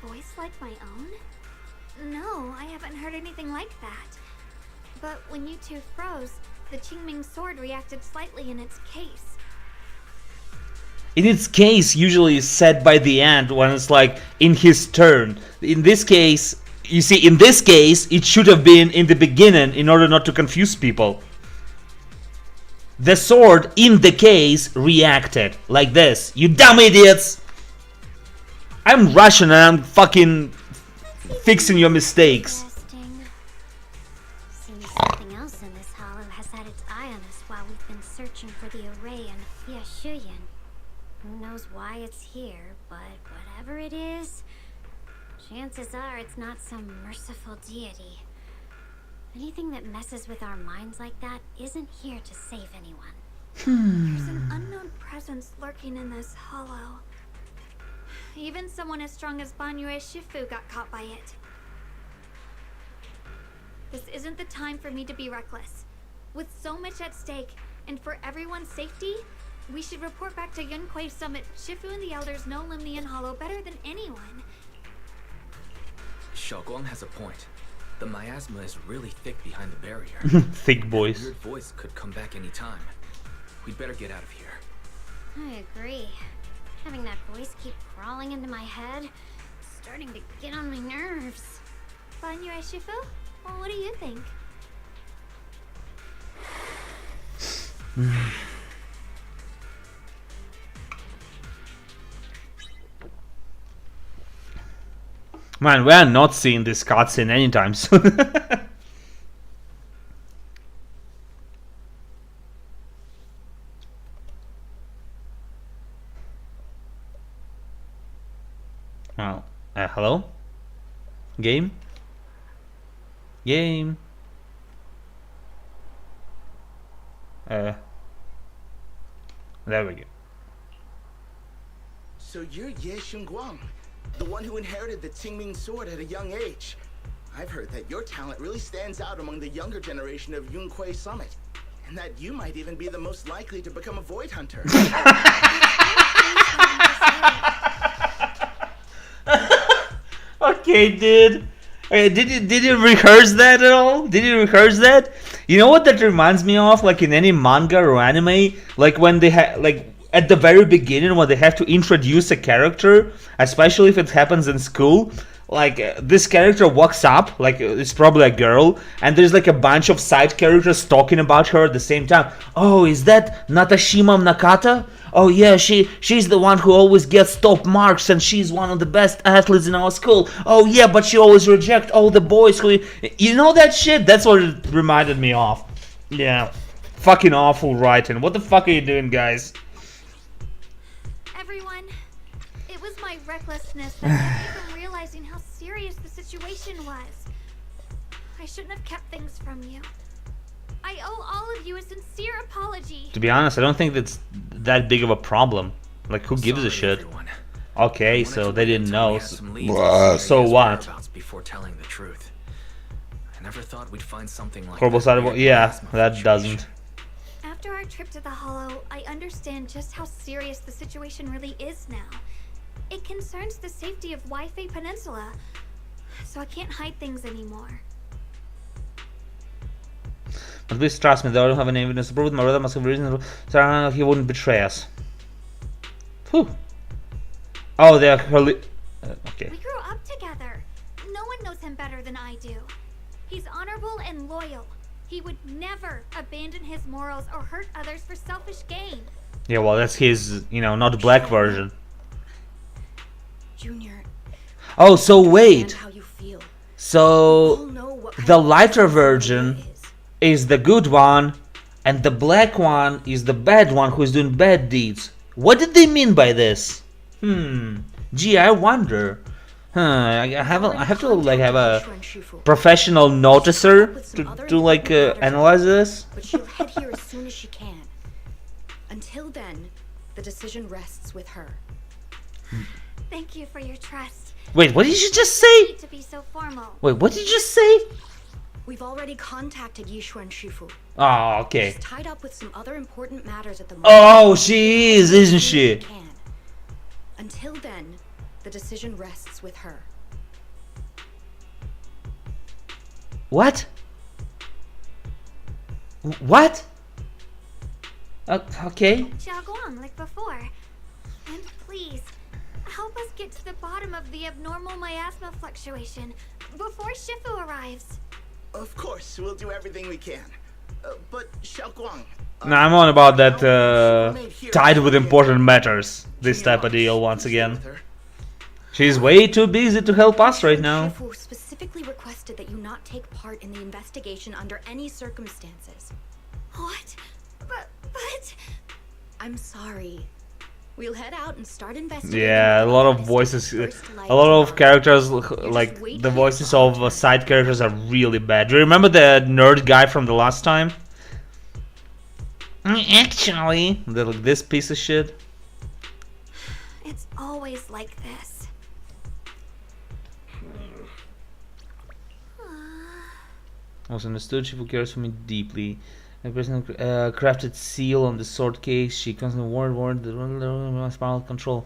A voice like my own? No, I haven't heard anything like that. But when you two froze, the Qingming sword reacted slightly in its case. In its case, usually is said by the end when it's like in his turn. In this case, you see, in this case, it should have been in the beginning in order not to confuse people. the sword in the case reacted like this. You dumb idiots! I'm Russian and I'm fucking fixing your mistakes. Seems something else in this hollow has had its eye on us while we've been searching for the array and Yashuyan. Who knows why it's here, but whatever it is, chances are it's not some merciful deity. Anything that messes with our minds like that isn't here to save anyone. There's an unknown presence lurking in this hollow. Even someone as strong as Banyue Shifu got caught by it. This isn't the time for me to be reckless. With so much at stake, and for everyone's safety, we should report back to Yunquei Summit. Shifu and the elders know Limnian Hollow better than anyone. Xiaoguang has a point. The miasma is really thick behind the barrier. Thick boys. That weird voice could come back any time. We'd better get out of here. I agree. Having that voice keep crawling into my head, it's starting to get on my nerves. Banyue Shifu? Well, what do you think? Man, we are not seeing this cutscene anytime soon. Oh, hello? Game? Game? There we go. So you're Ye Xingguang, the one who inherited the Qingming sword at a young age. I've heard that your talent really stands out among the younger generation of Yunquei Summit, and that you might even be the most likely to become a void hunter. Okay, dude. Okay, did you rehearse that at all? Did you rehearse that? You know what that reminds me of? Like in any manga or anime, like when they like at the very beginning when they have to introduce a character, especially if it happens in school. Like this character walks up, like it's probably a girl, and there's like a bunch of side characters talking about her at the same time. Oh, is that Natashima Nakata? Oh yeah, she's the one who always gets top marks, and she's one of the best athletes in our school. Oh yeah, but she always rejects all the boys who, you know that shit. That's what it reminded me of. Yeah, fucking awful writing. What the fuck are you doing, guys? Everyone, it was my recklessness that kept me from realizing how serious the situation was. I shouldn't have kept things from you. I owe all of you a sincere apology. To be honest, I don't think that's that big of a problem. Like, who gives a shit? Okay, so they didn't know. So what? Before telling the truth. I never thought we'd find something like Horrible side of yeah, that doesn't. After our trip to the Hollow, I understand just how serious the situation really is now. It concerns the safety of Waifei Peninsula, so I can't hide things anymore. But please trust me, they don't have any evidence to prove it. My brother must have reason so he wouldn't betray us. Whew. Oh, they're okay. We grew up together. No one knows him better than I do. He's honorable and loyal. He would never abandon his morals or hurt others for selfish gain. Yeah, well, that's his, you know, not black version. Junior. Oh, so wait. How you feel. So the lighter version is the good one, and the black one is the bad one who's doing bad deeds. What did they mean by this? Gee, I wonder. I have to like have a professional noticer to like analyze this. But she'll head here as soon as she can. Until then, the decision rests with her. Thank you for your trust. Wait, what did you just say? To be so formal. Wait, what did you just say? We've already contacted Yishuan Shifu. Oh, okay. She's tied up with some other important matters at the moment. Oh, she is, isn't she? Until then, the decision rests with her. What? What? Okay. Xiaoguang, like before. And please, help us get to the bottom of the abnormal miasma fluctuation before Shifu arrives. Of course, we'll do everything we can. But Xiaoguang, No, I'm on about that tied with important matters. This type of deal once again. She's way too busy to help us right now. Shifu specifically requested that you not take part in the investigation under any circumstances. What? But... I'm sorry. We'll head out and start investigating. Yeah, a lot of voices, a lot of characters, like the voices of side characters are really bad. Do you remember the nerd guy from the last time? Actually, this piece of shit. It's always like this. Also understood, Shifu cares for me deeply. A person crafted seal on the sword case. She constantly warned the spiral control.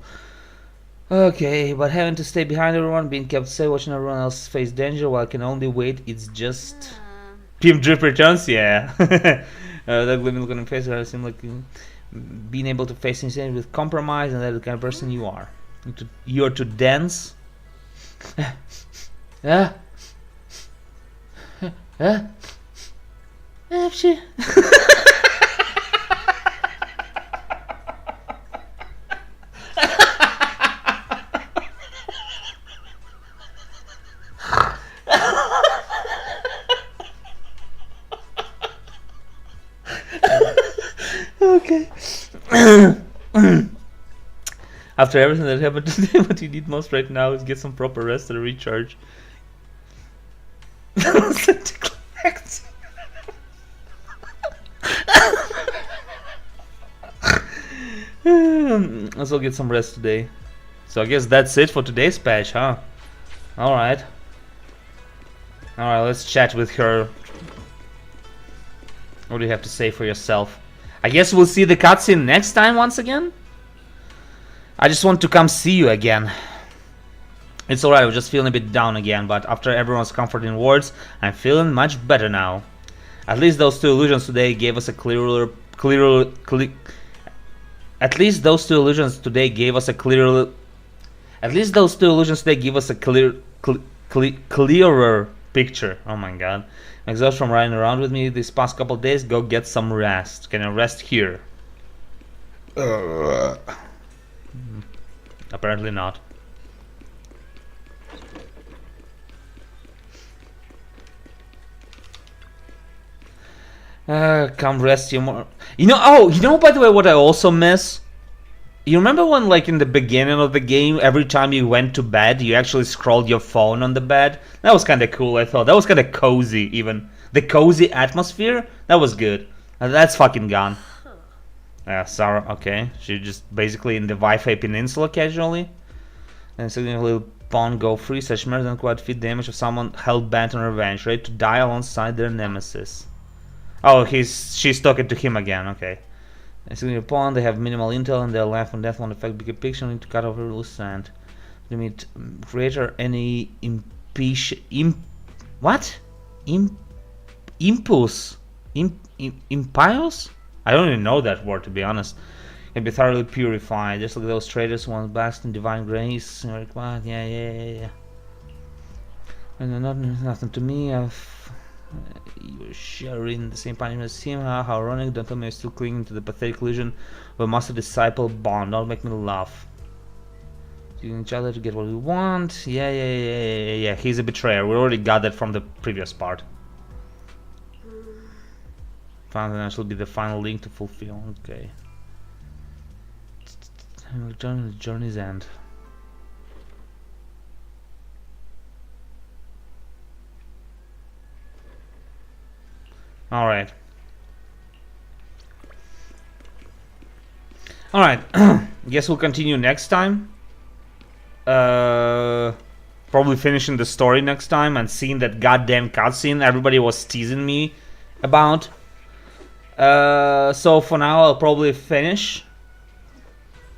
Okay, but having to stay behind everyone, being kept safe, watching everyone else face danger while I can only wait, it's just... Pimp Drip returns, yeah. That gloomy look on your face, it seems like being able to face insanity with compromise, and that's the kind of person you are. You're to dance. She... Okay. After everything that happened today, what you need most right now is get some proper rest and recharge. Let's all get some rest today. So I guess that's it for today's patch, huh? Alright. Alright, let's chat with her. What do you have to say for yourself? I guess we'll see the cutscene next time once again? I just want to come see you again. It's alright, I'm just feeling a bit down again, but after everyone's comforting words, I'm feeling much better now. At least those two illusions today gave us a clearer clearer picture. Oh my god. I'm exhausted from riding around with me these past couple days. Go get some rest. Can I rest here? Apparently not. Come rest you more. You know, by the way, what I also miss? You remember when, like, in the beginning of the game, every time you went to bed, you actually scrolled your phone on the bed? That was kind of cool, I thought. That was kind of cozy, even. The cozy atmosphere? That was good. That's fucking gone. Sarah, okay. She just basically in the Wi-Fi Peninsula casually. And so a little pawn go free. Such murders don't quite fit the image of someone hell-bent on revenge, ready to die alongside their nemesis. Oh, she's talking to him again, okay. Excluding a pawn, they have minimal intel and their life and death won't affect bigger picture, need to cut off loose end. Limit greater any impulse. Impious? I don't even know that word, to be honest. Can be thoroughly purified, just like those traitors once basked in divine grace. Yeah. And nothing to me. You're sharing the same punishment as him. How ironic. Don't tell me you're still clinging to the pathetic illusion of a master disciple bond. Don't make me laugh. Using each other to get what we want. Yeah. He's a betrayer. We already got that from the previous part. Found should be the final link to fulfill. Okay. Return to the journey's end. Alright. Guess we'll continue next time. Probably finishing the story next time and seeing that goddamn cutscene everybody was teasing me about. So for now I'll probably finish.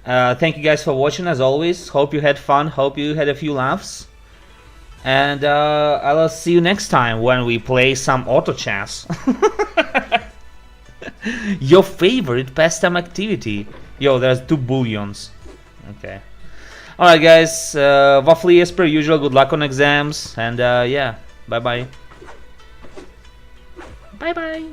Thank you guys for watching as always. Hope you had fun. Hope you had a few laughs. And I'll see you next time when we play some auto chess. Your favorite pastime activity. Yo, there's 2 bullions. Okay. Alright guys, Waffly as per usual, good luck on exams. And yeah, bye bye. Bye bye.